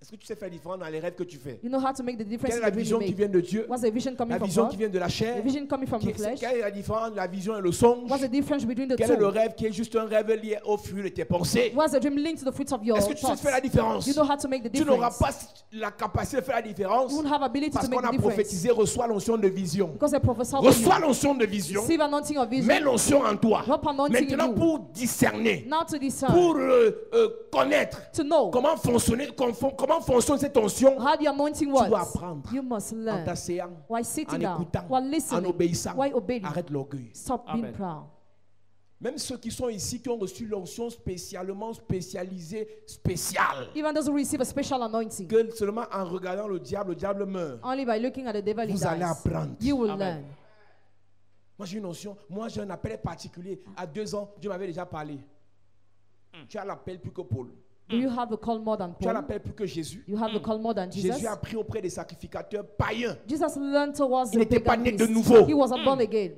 Est-ce que tu sais faire différent dans les rêves que tu fais? You know how to make the difference Quelle est in la the dream vision you qui make. vient de Dieu? What's the vision coming La from vision God? qui vient de la chair? The vision coming from the flesh. Quelle est la différence entre la vision et le songe? What's the difference between the Quel est le two? rêve qui est juste un rêve lié au fruit de tes pensées? What's the dream linked to the fruits of your Est-ce que tu sais thoughts? faire la différence? You know how to make the Tu n'auras difference. pas la capacité de faire la différence You won't have ability parce to make qu'on a the difference. prophétisé, reçois l'onction de vision. Because they prophesy to Reçois you. l'onction de vision, Receive anointing of vision. mets l'onction en toi. Drop anointing in Maintenant you. pour discerner, Now to discern. pour connaître To know comment fonctionne cette onction how the anointing dois works. apprendre You must en learn. t'asseyant, While en sitting down, écoutant, while en listening, obéissant. while obeying. Arrête l'orgueil. Stop being Amen. proud. Même ceux qui sont ici, qui ont reçu l'onction spécialement spécialisée, spéciale, Even those who receive a special anointing, que seulement en regardant le diable meurt. only by looking at the devil he Vous allez dies. apprendre. You will Amen. learn. Moi j'ai une notion, moi j'ai un appel particulier. À 2 ans, Dieu m'avait déjà parlé. Tu as l'appel plus que Paul. Do you have a call more than Tu as Paul? l'appel plus que Jésus. You have a call more than Jesus? Jésus a pris auprès des sacrificateurs païens. Jesus learned towards Il the n'était pas pagan né de priests. nouveau. He wasn't born again.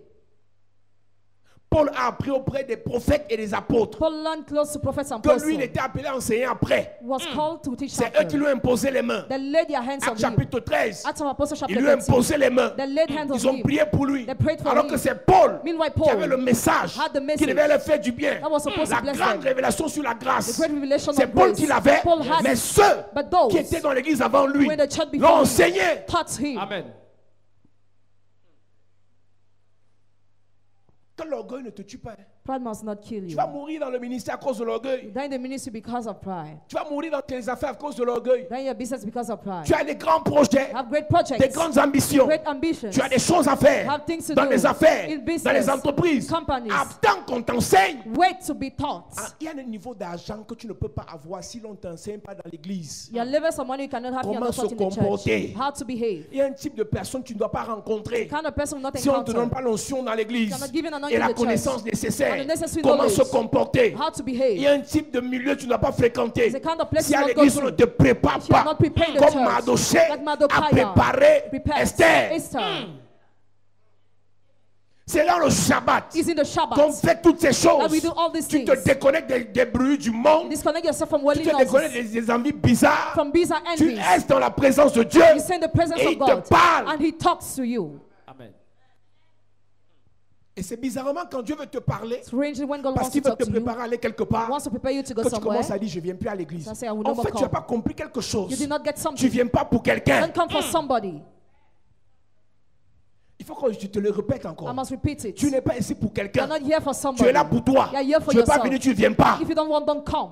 Paul a appris auprès des prophètes et des apôtres. Paul learned close to prophets and Que lui, apostles. il était appelé à enseigner après. Was called to teach C'est eux qui lui ont imposé les mains. They laid their hands on Acte him. chapitre 13. Acts of Apostles Ils chapter lui ont 13. imposé les mains. They laid hands Ils on ont him. prié pour lui. They prayed for Alors him. que c'est Paul Meanwhile, qui avait le Paul message had the qui message devait leur faire du bien. that was supposed to La bless grande them. révélation sur la The grâce. great revelation C'est of Paul grace. qui l'avait. Paul had Mais it. ceux But those qui étaient dans l'église avant lui who were in the church l'ont before him enseigné. taught him. Amen. Que l'orgueil ne te tue pas. Pride must not kill Tu you. vas mourir dans le ministère à cause de l'orgueil. Die in the ministry because of pride. Tu vas mourir dans tes affaires à cause de l'orgueil. Die in your business because of pride. Tu as des grands projets, Have great des projects, grandes ambitions. great ambitions. Tu as des choses à faire Have things to dans do les affaires, in business, dans les entreprises. companies. Attends qu'on t'enseigne. Wait to be taught. Il y a un niveau d'argent que tu ne peux pas avoir si l'on ne t'enseigne pas dans l'église. Your levels of money you cannot have if you're Comment not se taught in the comporter. church. How to behave. Il y a un type de personne que tu ne dois pas rencontrer. Kind of person will not Si on ne te donne encounter. pas l'onction dans l'église You are not given anointing et la in the church. connaissance nécessaire, And the necessary comment knowledge. se comporter. How to Il y behave. a un type de milieu que tu ne dois pas fréquenter. It's a kind of place Si you à not l'église go on ne to. te prépare If you are pas, not prepared in the comme church, Mardoché like Mardochai a préparé prepared Esther. Esther. C'est dans le Shabbat Is in the Shabbat. qu'on fait toutes ces That we choses. do all these Tu te things. déconnectes des bruits du monde. Disconnect yourself from Tu worldly te déconnectes noises, des envies bizarres. from bizarre Tu envies. restes dans la présence de Dieu. You stay in the presence Et of il te God, parle. and He talks to you. Amen. Et c'est bizarrement quand Dieu veut te parler, Strangely, when God parce wants to qu'il veut talk te to you, préparer à aller quelque part, wants to prepare you to go que tu somewhere, commences à dire je ne viens plus à l'église. So I say, I will En never fait, tu n'as come. pas compris quelque chose. you did not get Tu ne something. viens pas pour quelqu'un. Don't come for somebody. Il faut que je te le répète I encore. must repeat it. Tu n'es pas ici pour You're quelqu'un. not here for Tu somebody. es là pour toi. You're here for Tu ne veux pas yourself. venir, tu ne viens pas. If you don't want, don't come.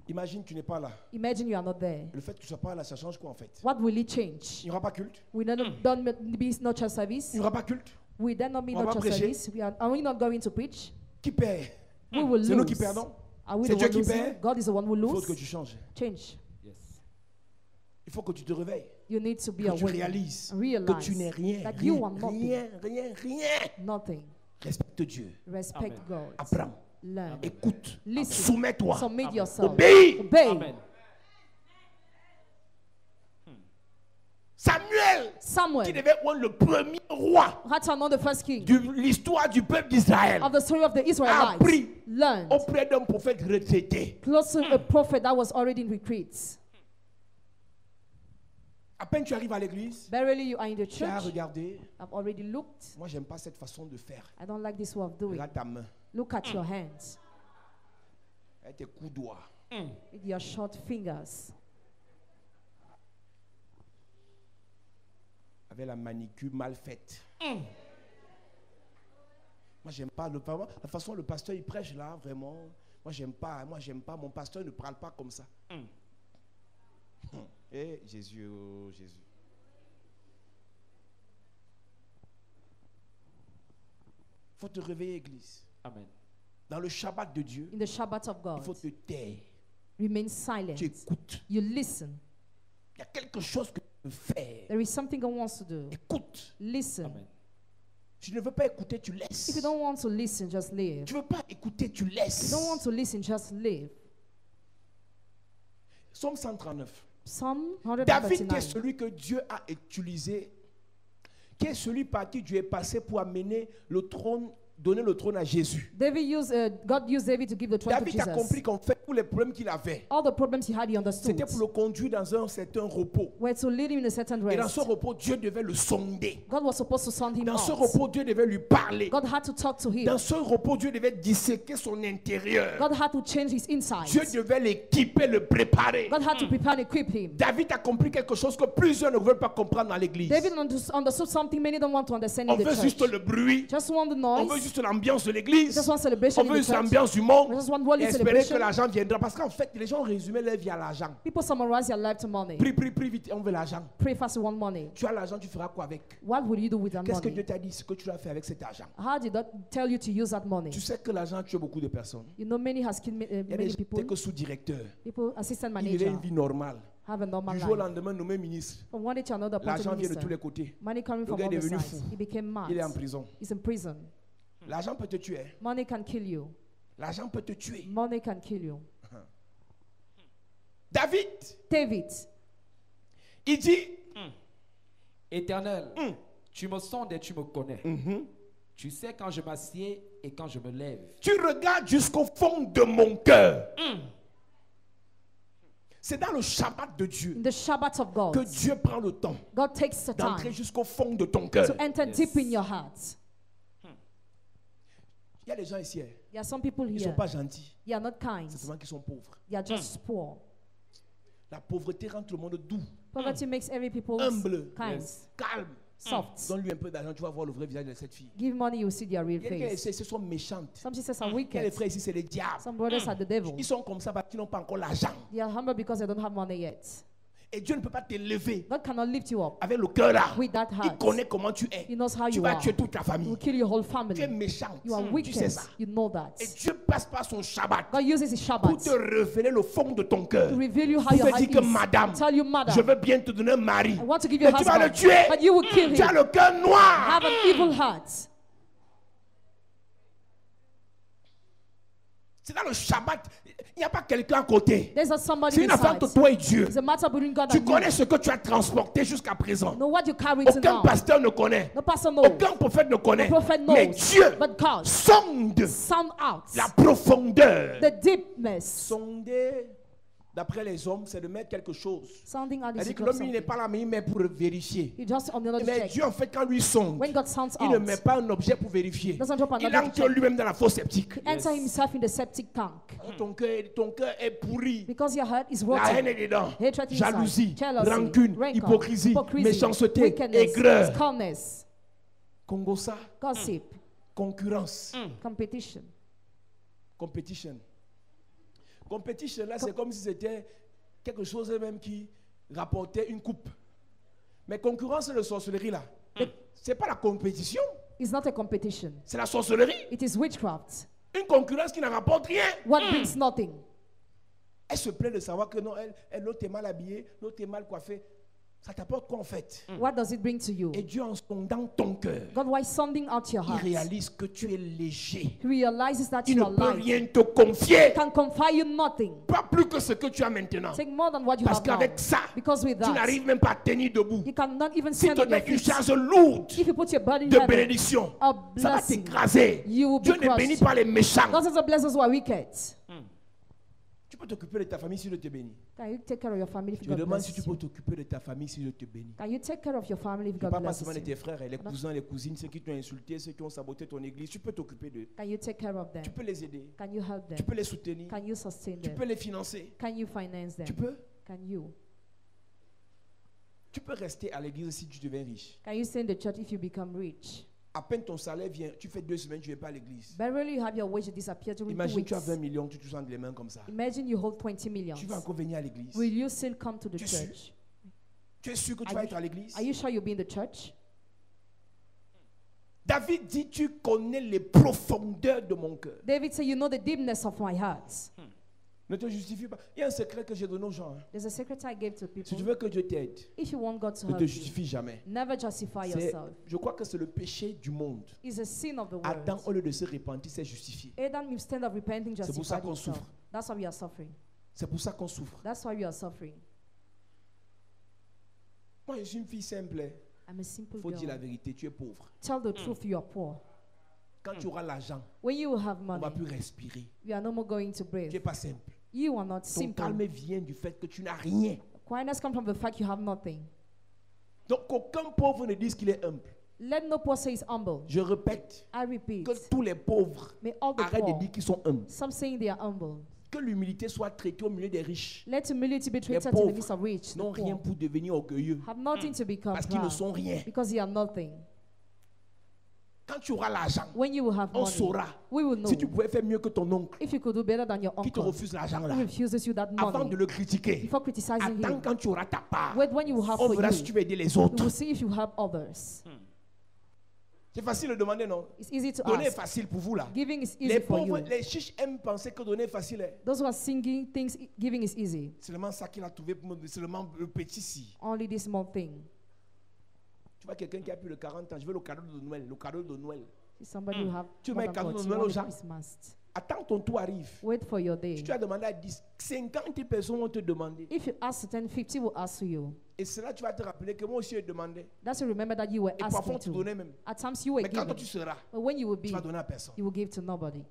Imagine, tu n'es pas là. Imagine you are not there. Le fait que tu ne sois pas là, ça change quoi en fait? What will it change? Il n'y aura pas culte. We don't be no church service. Il n'y aura pas culte. We then not be On va no pas church prêcher. service. Are we not going to preach? Qui perd? We will C'est nous lose. qui perdons. Are we C'est the Dieu one qui losing? perd. God is the one who Il faut que loses. tu changes. Change. Yes. Il faut que tu te réveilles. You need to be Que tu aware. réalises Realize que tu n'es rien. that Rien, you are nothing. rien. Nothing. Respecte Dieu. Respect Amen. God. Apprends. Learn. Écoute. Listen. Soumets-toi. Submit Amen. yourself. Obéis. Obey. Amen. Samuel, qui Samuel devait être le premier roi had to know the first king de l'histoire du peuple d'Israël, of the story of the a Israelites. appris Learned auprès d'un prophète retraité. close to a prophet that was already in retreat. À peine tu arrives à l'église, Verily, you are in the tu as church. regardé. I've already looked. Moi, j'aime pas cette façon de faire. I don't like this way of doing. Regarde ta main. Look at your hands Avec tes coups doigts. with your short fingers. Avec la manicure mal faite. Moi, j'aime pas la façon le pasteur il prêche là, vraiment. Moi, j'aime pas. Mon pasteur ne parle pas comme ça. Eh, Jésus, oh, Jésus. Faut te réveiller, église. Amen. Dans le Shabbat de Dieu, In the Shabbat of il God, faut te taire. remain silent. Tu écoutes. You listen. Il y a quelque chose que tu peux faire. There is something God wants to do. Écoute. Listen. Amen. Tu ne veux pas écouter, tu laisses. If you don't want to listen, just leave. Tu ne veux pas écouter, tu If laisses. you don't want to listen, just leave. Psaume 139. Psalm David est 139. celui que Dieu a utilisé, qui est celui par qui Dieu est passé pour amener le trône, donner le trône à Jésus. God used David to give the throne to David a Jesus. compris qu'en fait, tous les problèmes qu'il avait, All the problems he had, he understood. c'était pour le conduire dans un certain repos. Were to lead him in a certain Et dans rest. ce repos, Dieu devait le sonder. God was supposed to sound him Dans ce out. repos, Dieu devait lui parler. God had to talk to him. Dans ce repos, Dieu devait disséquer son intérieur. God had to change his insides. Dieu devait l'équiper, le préparer. God had to prepare and equip him. David a compris quelque chose que plusieurs ne veulent pas comprendre dans l'église. David understood something many don't want to understand On in the veut juste church. le bruit. Just want the On veut noise. juste l'ambiance de l'église. Just want celebration On in veut the juste church. l'ambiance du monde. We just want worldly Et espérer que celebration. l'argent viendra. Parce qu'en fait, les gens résumaient leur vie à l'argent. People summarize your life to money. Prie vite, on veut l'argent. Pray fast, you want money. Tu as l'argent, tu feras quoi avec? What will you do with that Qu'est-ce que Dieu money? t'a dit? Ce que tu dois faire avec cet argent. How did God tell you to use that money? Tu sais que l'argent a tué beaucoup de personnes. You know, many has killed Il y a des many gens qui people. étaient que sous-directeurs. People, assistant Ils vivaient manager, une vie normale. have a normal Du jour au life. lendemain, nommé ministre. From one day to another, appointed L'argent vient de tous minister. les côtés. Money coming Le from gars est all the devenu sides. fou. He became mad. Il est en prison. He's in prison. L'argent peut te tuer. Money can kill you. L'argent peut te tuer. Money can kill you. David, David, il dit, Éternel, tu me sondes et tu me connais. Tu sais quand je m'assieds et quand je me lève. tu regardes jusqu'au fond de mon cœur. C'est dans le Shabbat de Dieu in the Shabbat of que God, Dieu prend le temps God takes the d'entrer time jusqu'au fond de ton cœur. to enter Yes. deep in your heart. Il y a des gens ici, There are some people ils ne here, sont pas gentils, they are not kind. c'est seulement qu'ils sont pauvres. They are just poor. La pauvreté rend tout le monde doux, Poverty makes every people humble, kind, calme. soft. Donne-lui un peu d'argent, tu vas voir le vrai visage de cette fille. Give money, you see their real Il y a des gars face. ici, ce sont méchantes. Some sisters are Il y a des wicked. frères ici, c'est les diables. Some brothers are the devil. Ils sont comme ça parce qu'ils n'ont pas encore l'argent. They are humble because they don't have money yet. Et Dieu ne peut pas t'élever God cannot lift you up avec le cœur là. with that Il heart. connaît comment tu es. He knows how Tu you vas are. tuer toute ta He famille. will kill your whole Tu es family. méchante. You are Tu sais wicked. ça. You know that. Et Dieu passe par son Shabbat God uses his pour te Shabbat révéler le fond de ton cœur. to reveal you how Pour your te heart dire que is. madame, Tell you, mother, je veux bien te donner un mari. I want to give you a Mais tu vas le husband, tuer. but you will kill Tu as him. le cœur noir. Have an evil heart. C'est dans le Shabbat. Il n'y a pas quelqu'un à côté. There's not somebody C'est une affaire beside. de toi et Dieu. It's a matter between God Tu and connais you. ce que tu as transporté jusqu'à présent. Know what you carry to Aucun now. pasteur ne connaît. No pastor knows. Aucun prophète ne connaît. No prophet knows. Mais Dieu But God sonde sound out la profondeur. the deepness. Sonder, d'après les hommes, c'est de mettre quelque chose. Sounding out is C'est-à-dire to que drop l'homme, il n'est something. pas là, mais il met pour vérifier. You just on the other Mais check. Dieu, en fait, quand lui sonde, When God sounds il ne out, met pas un objet pour vérifier. doesn't drop Il another entre check. lui-même dans la fosse sceptique. Enter himself in the septic tank. Ton cœur est pourri. Because your heart is La haine rotten. est dedans. Hatred inside. Jalousie, Jealousy, rancune, rancor, hypocrisie, hypocrisy, méchanceté, wickedness, aigreur. scornness. Congossa, Gossip. concurrence. Competition. Competition. Competition, là, c'est comme si c'était quelque chose même qui rapportait une coupe. Mais concurrence et la sorcellerie, là, c'est pas la compétition, It's not a competition. c'est la sorcellerie. It is witchcraft. Une concurrence qui ne rapporte rien. What brings nothing. Elle se plaint de savoir que non, l'autre est mal habillée, l'autre est mal coiffée. Ça t'apporte quoi en fait? What does it bring to you? Et Dieu, en sondant ton cœur, God, why sounding out your il heart? réalise que tu es léger. He realizes that Il you ne are peut light. rien te confier. He can confide you nothing. Pas plus que ce que tu as maintenant. Take more than what you Parce have now. qu'avec ça, Because with tu that, n'arrives même pas à tenir debout. you cannot even Si stand tu on your mets une feet. charge lourde If you put your burden de heavy, bénédiction, a ça va blessing, t'écraser. you will Dieu be ne bénit crushed. pas les méchants. God doesn't bless those who are wicked. Tu peux t'occuper de ta famille si Dieu te bénit. Can you take care of your family if Je God demande si blesses tu peux you? t'occuper de ta famille si Dieu te bénit. Can you take care of your family if Je ne God parle pas blesses seulement de you? tes frères, les cousins, les cousines, ceux qui t'ont insulté, ceux qui ont saboté ton église. Tu peux t'occuper d'eux. Can you take care of them? Tu peux les aider. Can you help Tu them? peux les soutenir. Can you sustain Tu them? peux les financer. Can you finance them? Tu peux. Can you? Tu peux rester à l'église si tu deviens riche. Can you stay in the church if you become rich? À peine ton salaire vient, tu fais 2 semaines, tu ne vas pas à l'église. Barely you have your wage disappear during 2 Imagine, tu as weeks. 20 millions, tu te sens les mains comme ça. Imagine you hold 20 million. Tu vas encore venir à l'église. Will you still come to the Tu es sûr? church? Tu es sûr que tu Are vas you- être à l'église? Are you sure you'll be in the church? David dit, tu connais les profondeurs de mon cœur. David said, you know the deepness of my heart. Ne te justifie pas. Il y a un secret que j'ai donné aux gens. Hein. There's a secret I gave to Si tu people. veux que Dieu t'aide, If you want God to ne help te you, justifie jamais. never justify C'est- yourself. Je crois que c'est le péché du monde. It's a sin of the Adam, world. au lieu de se repentir, s'est justifié. Adam, instead of repenting, C'est pour ça justified qu'on himself. souffre. That's why we are suffering. C'est pour ça qu'on souffre. That's why we are suffering. Moi, je suis une fille simple. Il I'm a simple faut dire la girl. vérité, tu es pauvre. Tell the truth, you are poor. Quand tu auras l'argent, When you have on ne va money, plus respirer. you are no more going to Tu breathe. n'es pas simple. You are not Ton simple. calme vient du fait que tu n'as rien. Quietness comes from the fact you have nothing. Donc, aucun pauvre ne dise qu'il est humble. Let no poor say he's humble. Je répète I repeat. que tous les pauvres May all the arrêtent de poor, dire qu'ils sont humbles. some saying they are humble. Que l'humilité soit traitée au milieu des riches. Let humility be treated in the pauvres midst of rich. The N'ont rien poor pour devenir orgueilleux. have nothing to become Parce qu'ils ne proud sont rien. because they are nothing. Quand tu auras l'argent, When you will have on money, saura. we will know. Si tu pouvais faire mieux que ton oncle If you could do better than your qui te uncle refuse l'argent là, who refuses you that avant money, de le critiquer, before criticizing attends him, quand tu auras ta part. wait when you will have On for verra you. si tu vas aider les You autres. will see if you help others. C'est facile de demander, non? It's easy to Donner est ask. facile pour vous là. Giving is easy Les for pauvres, you. les chiches aiment penser que donner est facile. Hein. Those who are singing things, giving is easy. C'est seulement ça qu'il a trouvé pour moi, seulement le petit si. Only this small thing. Tu vois quelqu'un qui a plus de 40 ans, je veux le cadeau de Noël, le cadeau de Noël. See somebody who have Tu more mets than cadeau de 40, Noël you aux want gens. Christmas. Attends ton tour arrive. Wait for your day. Si tu as demandé à 10, 50 personnes vont te demander. If you ask 10, 50 will ask you. Et cela, tu vas te rappeler que moi aussi j'ai demandé. That's to remember that you were Et parfois, asking tu to. donnais même. At times you were Mais quand toi giving. tu seras, But when you will tu be, vas donner à personne. you will give to nobody.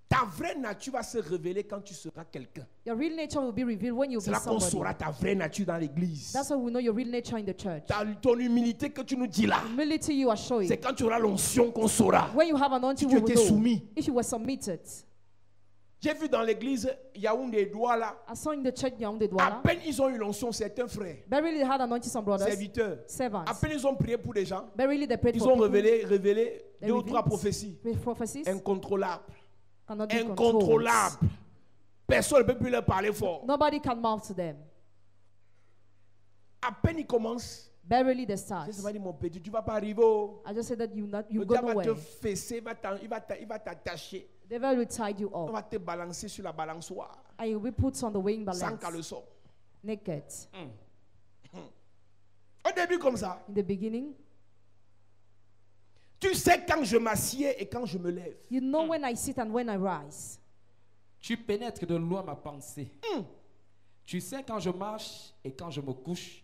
Ta vraie nature va se révéler quand tu seras quelqu'un. Your real nature will be revealed when you C'est be là qu'on somebody. saura ta vraie nature dans l'église. That's how we know your real nature in the church. Ton humilité que tu nous dis là, Humility you are showing. c'est quand tu auras l'onction qu'on saura. When you have anointing, Si tu we will étais know. soumis. If you were submitted. J'ai vu dans l'église, il y a un des doigts là. I saw in the church, Yaoundé À Douala. peine ils ont eu l'onction, certains frères, Barely they had anointing some brothers, serviteurs. servants. À peine ils ont prié pour des gens, Barely they prayed ils for ont people. révélé They 2 ou 3 revealed prophéties. with prophecies Incontrôlables. cannot be controlled. Incontrôlables. Personne ne peut plus leur parler fort. Nobody can mouth to them. À peine ils commencent, Barely they start. j'ai dit mon petit, tu ne vas pas arriver. Oh. I just said that you Le go diable va te nowhere. fesser, il va t'attacher. The devil will tie you On up. va te balancer sur la balançoire. And you will be put on the weighing Sans balance. caleçon. Naked. Au début comme ça, In the beginning, tu sais quand je m'assieds et quand je me lève. you know when I sit and when I rise. Tu pénètres de loin ma pensée. Tu sais quand je marche et quand je me couche.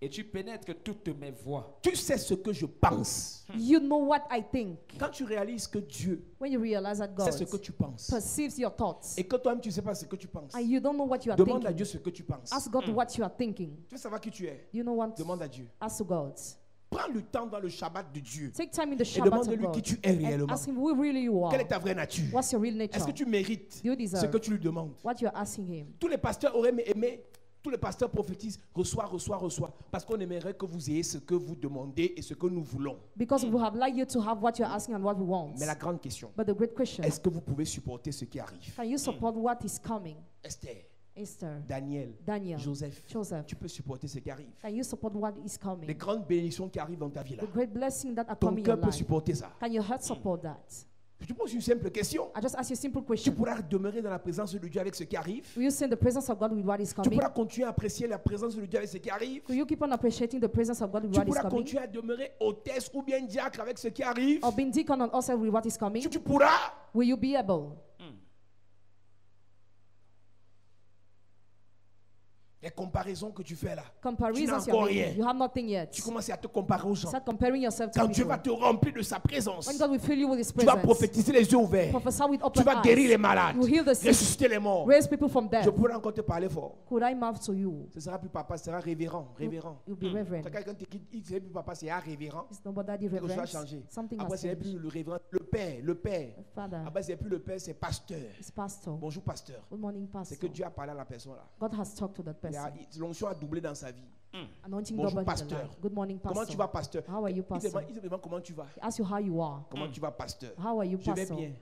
Et tu pénètres toutes mes voies. Tu sais ce que je pense. You know what I think. Quand tu réalises que Dieu When you realize that God sait ce que tu penses perceives your thoughts et que toi-même tu ne sais pas ce que tu penses, and you don't know what you are demande à Dieu thinking, ce que tu penses. ask God what you are thinking. Tu veux savoir qui tu es? You know what? Demande à Dieu. Ask God. Prends le temps dans le Shabbat de Dieu Take time in the et Shabbat of demande-lui God qui tu es and réellement. ask Him who really you are. Quelle est ta vraie nature? What's your real Est-ce nature? que tu mérites Do you deserve ce que tu lui demandes? what you are asking Him? Tous les pasteurs auraient aimé Tous les pasteurs prophétisent, reçois. Parce qu'on aimerait que vous ayez ce que vous demandez et ce que nous voulons. Because we would have liked you to have what you're asking and what we want. Mais la grande question, But the great question, est-ce que vous pouvez supporter ce qui arrive? can you support what is coming? Esther, Esther, Daniel, Daniel, Joseph, Joseph, tu peux supporter ce qui arrive. can you support what is Les coming? grandes bénédictions qui arrivent dans ta vie là. The great blessing that are Ton coming in cœur your peut life. supporter ça. Can your heart support that? Je te pose une simple question. I just ask you a simple Tu question. pourras demeurer dans la présence de Dieu avec ce qui arrive. Will you see the presence of God with what is Tu coming? pourras continuer à apprécier la présence de Dieu avec ce qui arrive. Will you keep on appreciating the presence of God with Tu what is pourras coming? continuer à demeurer hôtesse ou bien diacre avec ce qui arrive. Or being deacon and also with what is coming? Tu pourras. Will you be able? Les comparaisons que tu fais là. Comparisons Tu n'as you're encore making. rien. You have nothing yet. Tu commences à te comparer aux gens. Start comparing yourself to Quand Dieu people. va te remplir de sa présence, When God will fill you with His tu vas presence, prophétiser les yeux ouverts. prophesy with Tu open vas guérir les eyes, malades. you heal the sick, Ressusciter les morts. raise people from Je death. pourrais encore te parler fort. Could I mouth to you? Ce sera plus papa, ce sera révérend. Révérend. You'll be reverend. Quand quelqu'un te quitte, il ne plus papa, c'est un révérend. It's not daddy Quelque chose a reverence. changé. Something Après, has ce n'est plus changed. le révérend, le père. Father, Après, ce n'est plus le père, c'est pasteur. it's pastor. Bonjour, pasteur. Good morning, C'est que pastor. Dieu a parlé à la personne là. God has talked to that person. L'onction a doublé dans sa vie. Anointing Bonjour, doubled in the pasteur. life. Good morning, Comment tu vas, pastor. pasteur? How are you, pastor? Il te demande comment tu vas. He asks you how you are. Comment tu vas, pasteur? How are you, Je vais pastor? bien.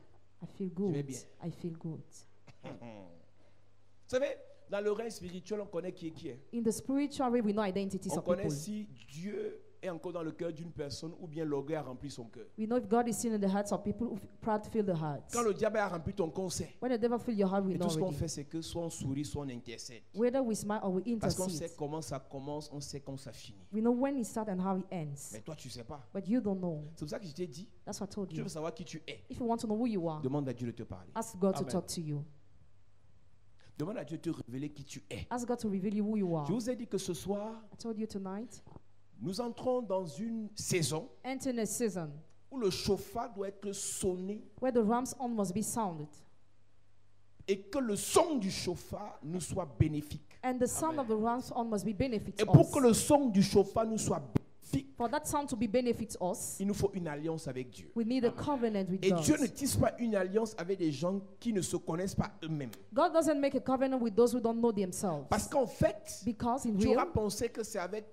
I feel good. vais bien. I feel good. Vous savez, dans le règne spirituel, on connaît qui est qui est. In the spiritual realm, we know identities On of connaît people. si Dieu est encore dans le cœur d'une personne ou bien l'orgueil a rempli son cœur. We know if God is seen in the hearts of people who proud to fill the hearts. Quand le diable a rempli ton conseil, When the devil fill your heart, we et know tout ce qu'on already. fait, c'est que soit on sourit, soit on intercède. Whether we smile or we Parce qu'on sait intercede. comment ça commence, on sait quand ça finit. We know when it starts and how it ends. Mais toi, tu ne sais pas. But you don't know. C'est pour ça que je t'ai dit, That's what I told tu you. veux savoir qui tu es. If you want to know who you are, Demande à Dieu de te parler. ask God to Amen. talk to you. Demande à Dieu de te révéler qui tu es. Ask God to reveal you who you are. Je vous ai dit que ce soir, I told you tonight, nous entrons dans une saison enter a season où le chauffard doit être sonné where the ram's horn must be sounded et que le son du chauffard nous soit bénéfique. and the sound of the ram's horn must be benefit Et to pour us. que le son du chauffard nous soit bénéfique, For that sound to be benefit us, il nous faut une alliance avec Dieu. we need a covenant with Et God. Dieu ne tisse pas une alliance avec des gens qui ne se connaissent pas eux-mêmes. God doesn't make a covenant with those who don't know themselves. Parce qu'en fait, Because in tu auras real, pensé que c'est avec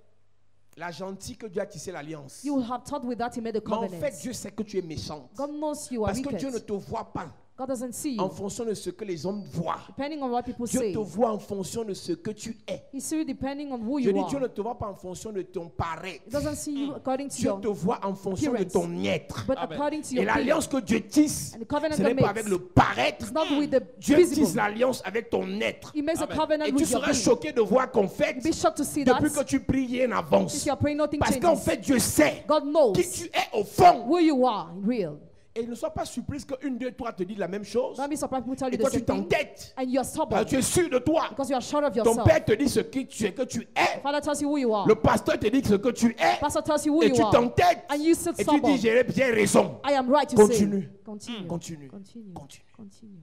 la gentille que Dieu a tissé l'alliance. you will have thought with that he made a Mais en covenant. fait, Dieu sait que tu es méchante. God knows you are Parce que Dieu ne wicked. te voit pas God doesn't see en you. fonction de ce que les hommes voient. Depending on what people Dieu say. te voit en fonction de ce que tu es. He sees you depending on who Je you dis, Dieu ne are. te voit pas en fonction de ton paraître. He doesn't see you according to Dieu your te voit en fonction de appearance, ton être. but Amen. according to Et your being. l'alliance que Dieu tisse, And the covenant ce God n'est pas makes avec le paraître. is not with the Dieu visible. tisse l'alliance avec ton être. He makes a Amen. covenant Et tu with your seras being. choqué de voir qu'en fait, You'll be shocked to see that. depuis que tu pries, rien Since n'avance. you are praying, nothing Parce qu'en changes. fait, Dieu sait God knows qui tu es au fond. who you are in real. Et ne sois pas surprise que une, deux, trois te disent la même chose. Don't be surprised people tell Et you toi, the tu same thing. t'entêtes. And you are stubborn Tu es sûr de toi. because you are sure of Ton yourself. père te dit ce que tu es. Father tells you who you are. Le pasteur te dit ce que tu es. Pastor tells you who Et you tu are. t'entêtes. And you still Et tu stubborn. dis, j'ai bien raison. I am right to Continue. say. Continue. Continue. Continue. Continue. Continue.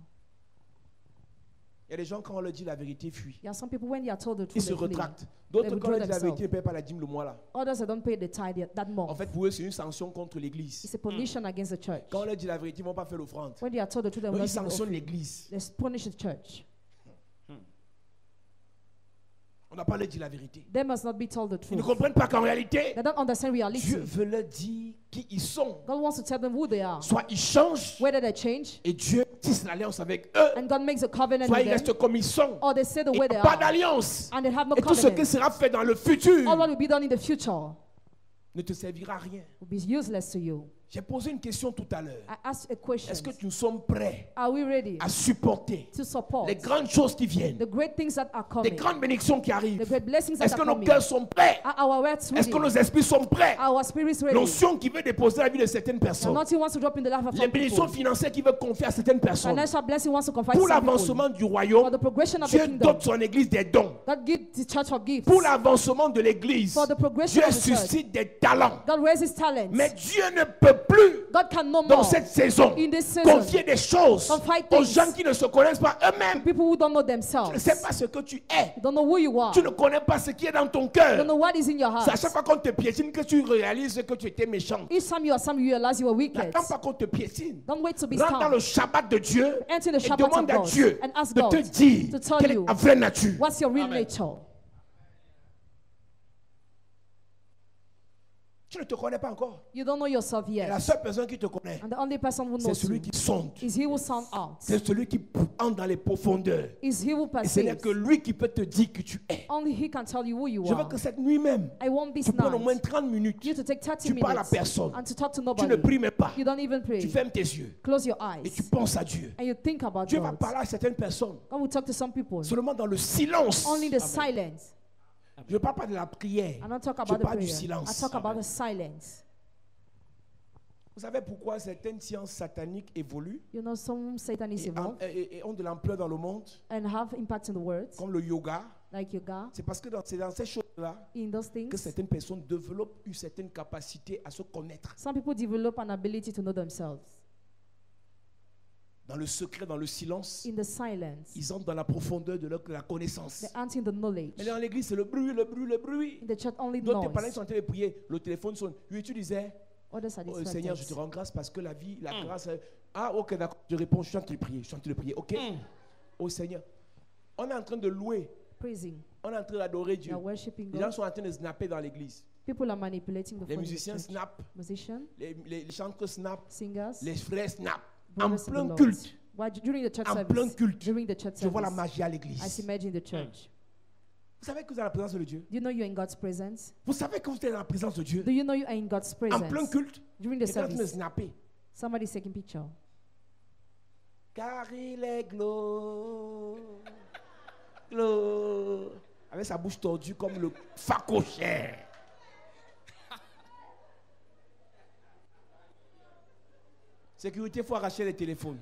Il y a des gens, quand on leur dit la vérité, fuient. There are some people when they are told the Ils truth, se they flee. retractent. D'autres, They quand on leur dit la withdraw vérité, ils ne payent pas la dîme le mois là. Others they don't pay the tithe that En month. fait, pour eux, c'est une sanction contre l'église. It's a punition against the church. Quand on leur dit la vérité, ils ne vont pas faire l'offrande. When they are told the truth, they Donc, will ils not give the sanctionnent offering. l'église. They punish the church. On n'a pas leur dit la vérité. They must not be told the Ils ne truth. comprennent pas qu'en réalité, They don't understand reality. Dieu veut leur dire qui ils sont. God wants to tell them who they are. Soit ils changent Whether they change, et Dieu tisse l'alliance avec eux. and God makes a covenant Soit with ils them, restent comme ils sont. or they stay the Et way they pas are, d'alliance. and they have no Et tout ce qui covenant. sera fait dans le futur All what will be done in the future ne te servira à rien. will be useless to you. J'ai posé une question tout à l'heure. I asked a question. Est-ce que nous sommes prêts Are we ready à supporter to support les grandes choses qui viennent, the great things that are les coming, grandes bénédictions qui the arrivent? great blessings that Est-ce are que nos coming? cœurs sont prêts? Are our words Est-ce que ready? nos esprits sont prêts? Are our spirits ready? L'onction qui veut déposer la vie de certaines personnes, Anointing wants to drop in the life of les some bénédictions people. financières qui veut confier à certaines personnes, Financial blessing wants to confide pour some people. l'avancement du For royaume, the progression of the Dieu kingdom, dote son église des dons. God give the church of gifts. Pour l'avancement de l'église, For the progression Dieu of the church, suscite des talents. God raises talents. Mais Dieu ne peut plus, God can no dans more cette saison, in this season confier des choses confide aux things gens qui ne se connaissent pas eux-mêmes. people who don't know Tu ne themselves. sais pas ce que tu es. You don't know who you are. Tu ne connais pas ce qui est dans ton You don't cœur. know what is in your C'est à heart. chaque fois qu'on te piétine que tu réalises que tu étais méchant. Each time you are some, you realize you are wicked. N'attends pas qu'on te piétine. Don't wait to be Rentre dans le stoned. Shabbat de Dieu Enter the et Shabbat demande of à God Dieu and ask de God te dire to tell quelle est you ta vraie nature. what's your real Amen. nature. Tu ne te connais pas encore. You don't know yourself Et la yet. seule personne qui te connaît, And the only person who c'est knows celui you qui sonde. is he who sound out. C'est celui qui entre dans les profondeurs. Is he who Et ce n'est perceives. que lui qui peut te dire que tu es. Only he can tell you who you Je veux are. que cette nuit même, I want this tu prennes au moins night 30 minutes. you to take 30 Tu parles à minutes personne. and to talk to Tu ne nobody. pries même pas. You don't even pray. Tu fermes tes yeux Close your et eyes tu penses à Dieu. and you think about Dieu va God. parler à certaines personnes God will talk to some people. seulement dans le silence. Only the silence. Je ne parle pas de la prière. I don't talk Je about the parle du prayer. silence. I talk about the silence. Vous savez pourquoi certaines sciences sataniques évoluent You know, some Satanists evolve et ont de l'ampleur dans le monde, and have impact in the world, comme le yoga? like yoga. C'est parce que c'est dans ces choses-là In those que things, certaines personnes développent une certaine capacité à se connaître. some people develop an ability to know themselves. Dans le secret, dans le silence, In the silence, ils entrent dans la profondeur de la connaissance. they aren't in the knowledge. Mais dans l'église, c'est le bruit, le bruit, le bruit. In the church, only D'autres parents noise. sont en train de prier, le téléphone sonne. Oui, tu disais, Others are oh, Seigneur, je te distracted. rends grâce parce que la vie, la grâce. Ah, ok, d'accord, je réponds, je suis en train de prier, je suis en train de prier, ok. Oh Seigneur, on est en train de louer, Praising. on est en train d'adorer They Dieu. are worshiping Les gens God. sont en train de snapper dans l'église. People are manipulating the Les phone in the musiciens church. snappent, Musicians, les chanteurs snappent, singers, les frères snappent. En brothers in the plein Lord. culte, While during the church en plein service, culte, during the church je vois la service, magie à I see l'église. magic in the church. Vous savez que vous êtes dans la présence de Dieu. Do you know you're in God's presence? Vous savez que vous êtes dans la présence de Dieu. Do you know you are in God's En plein presence? culte, During the les gens sont en train de service, snapper. somebody's taking picture. Car il est avec sa bouche tordue comme le facochère. Sécurité, il faut arracher les téléphones.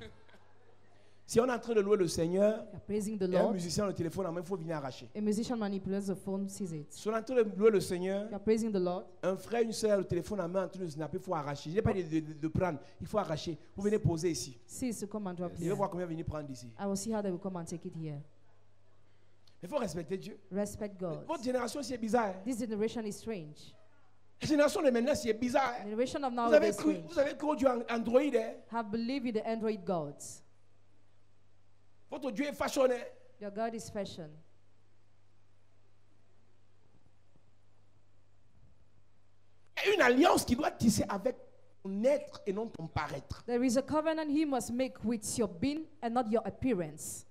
Si on est en train de louer le Seigneur, You're praising the et un Lord. musicien a le téléphone en main, il faut venir arracher. A musician manipulates the phone, sees it. Si on est en train de louer le Seigneur, You're praising the Lord. un frère, une soeur a le téléphone en main en train de snapper, il faut arracher. Je n'ai pas de prendre, il faut arracher. Vous venez poser ici. Sees to come and drop Je vais here. voir combien venir prendre ici. I will see how they will come and take it here. Il faut respecter Dieu. Respect God. Votre génération, c'est bizarre. Hein? This generation is strange. La génération de maintenant, c'est bizarre. The Hein? generation of Vous nowadays avez is cru, strange. vous avez cru au Dieu Android. Hein? Have believed in the Android gods. Votre Dieu est fashionné. Your God is fashion. Il y a une alliance qui doit tisser avec ton être et non ton paraître. There is a covenant he must make with your being and not your appearance.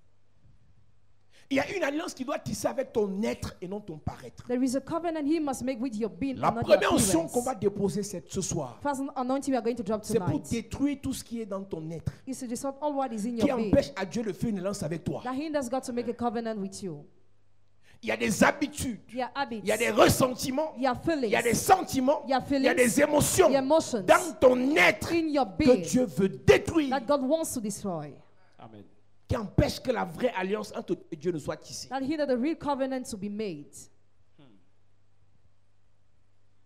Il y a une alliance qui doit tisser avec ton être et non ton paraître. There is a covenant he must make with your being La and not your première onction qu'on appearance. va déposer ce soir, First anointing we are going to drop c'est pour tonight détruire tout ce qui est dans ton être, is to destroy all what is in qui your being empêche à Dieu de faire une alliance avec toi. that hinders God to make a covenant with you. Il y a des habitudes, Your habits, il y a des ressentiments, your il y a des feelings, sentiments, your il y a feelings, des émotions your emotions dans ton être in your que being Dieu veut détruire, that God wants to destroy. Amen. qui empêche que la vraie alliance entre toi et Dieu ne soit tissée. That hinder the real covenant to be made.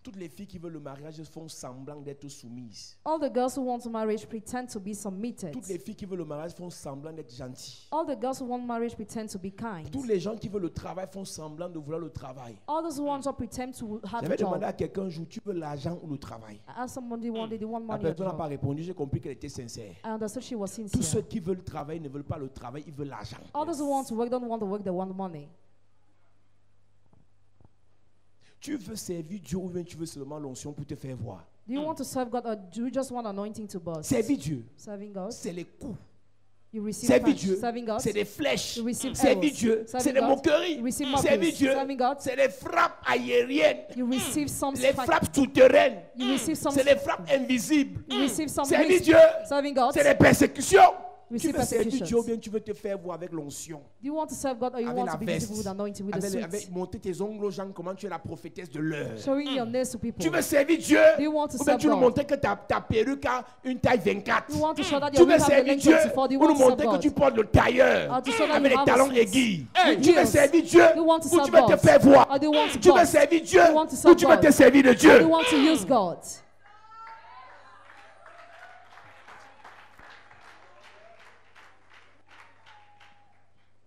Toutes les filles qui veulent le mariage font semblant d'être soumises. All the girls who want marriage pretend to be submitted. Toutes les filles qui veulent le mariage font semblant d'être gentilles. All the girls who want marriage pretend to be kind. Tous les gens qui veulent le travail font semblant de vouloir le travail. All those who want to pretend to have a J'avais demandé job. à quelqu'un un jour, tu veux l'argent ou le travail? I asked somebody one day, they want La money or personne n'a pas job. répondu, j'ai compris qu'elle était sincère. I understood she was Tous ceux sincere. qui veulent travailler ne veulent pas le travail, ils veulent l'argent. All those who want to work don't want to work, they want money. Tu veux servir Dieu ou bien tu veux seulement l'onction pour te faire voir? Do you want to serve God or do you just want anointing to burst? Servir Dieu, Serving God, c'est les coups. you receive Servir cash. Dieu, Serving God, c'est des flèches. you receive Servir arrows. Dieu, Serving c'est des God, moqueries. you receive Servir mockeries. Dieu, Serving God, c'est des frappes aériennes. you receive some Les fight- frappes souterraines. you receive some C'est des frappes invisibles. you receive some Servir risk. Dieu, Serving God, c'est des persécutions. Tu receive veux servir persecutions. Dieu ou bien tu veux te faire voir avec l'onction. Do you want to serve God or you Avec want la to be veste. visible with anointing, with the Avec suit? monter tes ongles aux gens, comment tu es la prophétesse de l'heure. Showing your nails to people. Tu veux servir Dieu Do you want to ou bien serve tu veux God? montrer que ta perruque a une taille 24. You want to show that Tu your veux wings have a servir length Dieu 24. Do you ou nous want to serve montrer que God? tu portes le tailleur Or to show that avec you les have talons a suit aiguilles. with Tu veux heels? servir Dieu You want to ou tu serve veux te God? faire voir. Or do you want to Tu veux boast? servir Dieu You want to ou serve tu veux God? te servir de Or Dieu. do you want to use God?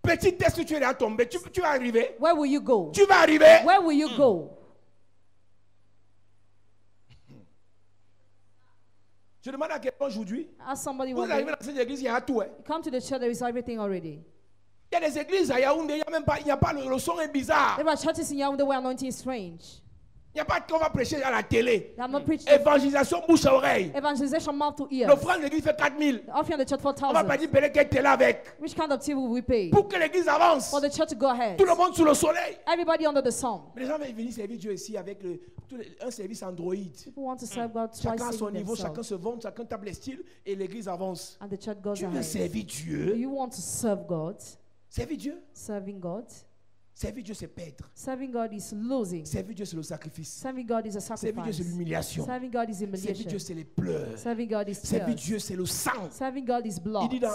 Petit test que tu es là tombé, tu vas arriver. Where will you go? Tu vas arriver. Where will you go? Je demande à quelqu'un aujourd'hui. Ask somebody Vous one arrivez day. dans cette église, il y a tout. Hein. You come to the church, there is everything already. Il y a des églises à Yaoundé, il n'y a même pas, il n'y a pas le son est bizarre. There are churches in Yaoundé where anointing is strange. Il n'y a pas qu'on va prêcher à la télé. They have not preached Évangélisation bouche à oreille. evangelization mouth to ear. L'offrande de l'église fait 4000. The offering of the church On va pas 4,000. dire Pélé qu'elle était là avec. Which kind of tea will we pay? Pour que l'église avance. For the church to go ahead. Tout le monde sous le soleil. Everybody under the sun. Mais les gens veulent venir servir Dieu ici avec un service Android. People want to serve God twice Chacun à son saving niveau, chacun themselves. se vend, chacun tape les styles et l'église avance. And the church goes Tu veux ahead. servir Do Dieu. you want to serve God? Servir Dieu. Serving God. Servir Dieu, c'est perdre. Serving God is losing. Servir Dieu, c'est le sacrifice. Serving God is a Servir Dieu, c'est sacrifice. l'humiliation. Serving God is Servir humiliation. Dieu, c'est les pleurs. Serving God is Servir tears. Dieu, c'est le sang. Serving God is Il blood. dit dans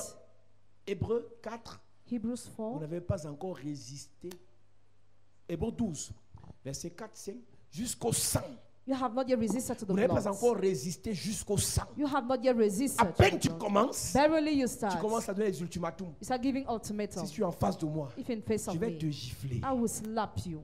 Hébreux 4, Hebrews vous 4, n'avez pas encore résisté. Hébreux 12, verset 4, 5, jusqu'au sang. you have not yet resisted to the Vous n'avez pas blood. encore résisté jusqu'au sang. You have not yet À resisted. peine to the tu blood. commences, Barely you tu start. commences à donner des ultimatums. You start giving ultimatum. Si tu es en face de moi, If in face je of vais me, te gifler. I will slap you.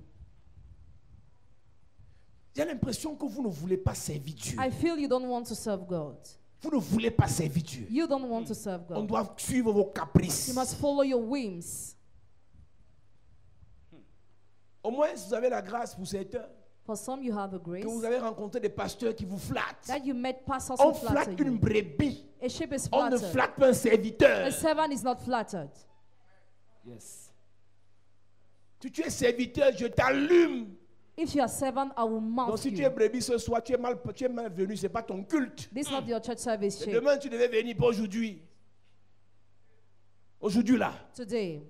J'ai l'impression que vous ne voulez pas servir Dieu. I feel you don't want to serve God. Vous ne voulez pas servir Dieu. You don't want to serve On God. doit suivre vos caprices. You must follow your whims. Au moins, vous avez la grâce pour certains. For some, you have a grace Que vous avez rencontré des pasteurs qui vous flattent. that you met pastors On who flatter flatte une you. brebis. A sheep is On ne flattered. flatte pas un serviteur. A servant is not flattered. Yes. Si tu es serviteur, je t'allume. If you are servant, I will Donc mount si tu you. es brebis ce soir, tu es mal venu, ce n'est pas ton culte. This is not your church service Et shape. demain, tu devais venir, pas aujourd'hui. Aujourd'hui, là, Today,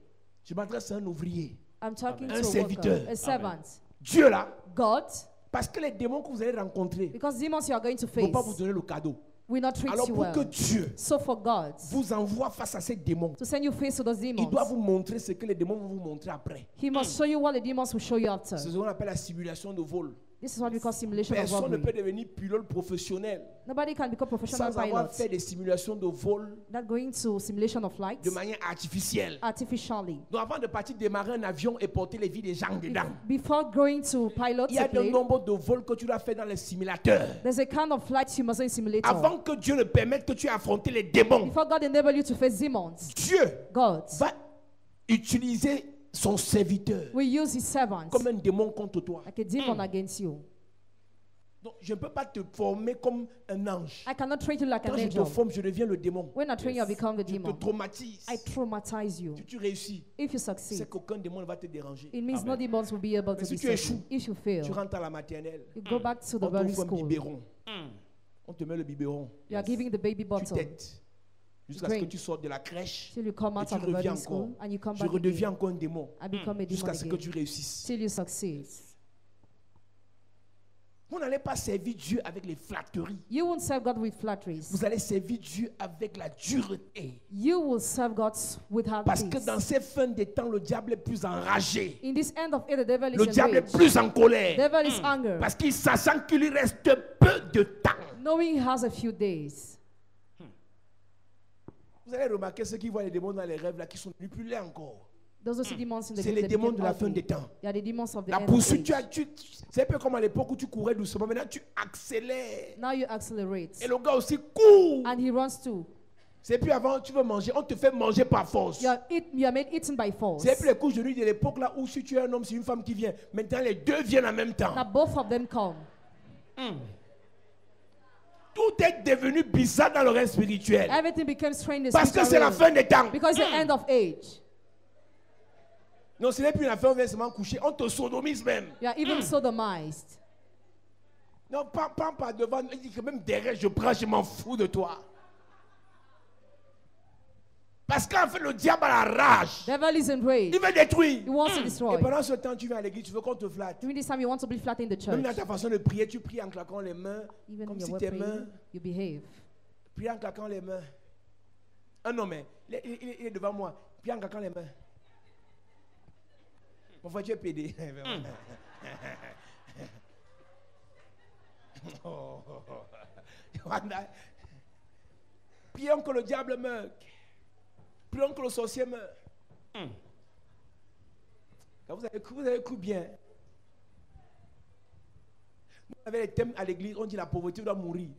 je m'adresse à un ouvrier. I'm talking Un to a serviteur. worker, a servant. Dieu, là, God, parce que les démons que vous allez rencontrer because demons you are going to ne vont face pas vous donner le cadeau. will not treat Alors you pour que well. Dieu So for God vous envoie face à ces démons, to send you face to those il demons, doit vous montrer ce que les démons vont vous montrer après. He must show you what the demons will show you after. C'est ce qu'on appelle la simulation de vol. This is what we call simulation of Personne ne peut robbery. devenir pilote professionnel Nobody can become professional sans avoir pilots. fait des simulations de vol Not going to simulation of flight de manière artificielle. artificially. Donc avant de partir démarrer un avion et porter les vies des gens dedans, Before going to pilot il y a a un plane, nombre de vols que tu dois faire dans les simulateurs. there's a kind of flight you must do in simulator. Avant que Dieu ne permette que tu aies affronté les démons, Before God enable you to face demons, Dieu God va utiliser son serviteur will use his servants comme un démon contre toi. like a demon against you. Donc je ne peux pas te former comme un ange. I cannot treat you like Quand an je te angel. forme, je deviens le démon. When I train you, I become the Je te demon. traumatise. I traumatize you. Si tu réussis, If you succeed, c'est qu'aucun démon ne va te déranger. it means no demons will be able to Mais si tu disturb you. échoues, If you Tu fail, rentres à la maternelle, you go back to the on very t'offre un school. biberon. On te met le biberon. You are giving the baby Tu bottle t'aides. Jusqu'à ce que drink. tu sortes de la crèche. till you come Et out tu of the reviens very encore. school and you come Je back redeviens again. encore un démon. I become a demon Jusqu'à ce que again tu réussisses. till you succeed. Vous n'allez pas servir Dieu avec les flatteries. You won't serve God with flatteries. Vous allez servir Dieu avec la dureté. You will serve God with hard Parce que things. dans ces fins des temps, le diable est plus enragé. In this end of it, the devil Le is diable est enraged. plus en colère. Devil is anger, Parce qu'il sachant qu'il lui reste peu de temps. knowing he has a few days. Vous allez remarquer ceux qui voient les démons dans les rêves là, qui sont manipulés encore. Those who see demons in the C'est dream, les they démons became de la fin ugly. des temps. They are the demons of the La end of poursuite, age. c'est un peu comme à l'époque où tu courais doucement. Maintenant, tu accélères. Now you accelerate. Et le gars aussi court. And he runs too. C'est plus avant, tu veux manger, on te fait manger par force. You are made eaten by force. C'est plus les couches de nuit de l'époque là où si tu es un homme, c'est une femme qui vient. Maintenant, les deux viennent en même temps. Now both of them come. Tout est devenu bizarre dans le règne spirituel. Everything became strange in the Parce que c'est la spiritual fin des temps. realm. Because the end of age. Non, ce n'est plus une affaire, on vient seulement coucher. On te sodomise même. You are even sodomized. Non, pas devant. Il dit que même derrière, je prends, je m'en fous de toi. Parce qu'en fait, le diable a la rage. Devil is enraged. Il veut détruire. He wants to Et destroy. pendant ce temps, tu viens à l'église, tu veux qu'on te flatte. During this time, you want to be flat in the Même church. dans ta façon de prier, tu pries en claquant les mains. Even Comme in your si word tes praying, mains. you behave. Prie en claquant les mains. Ah non, mais il est devant moi. Prie en claquant les mains. Mon frère, tu es pédé. Prions que le diable meure. Prions que le sorcier meure. Quand vous avez cru bien. Nous avons les thèmes à l'église, on dit la pauvreté doit mourir.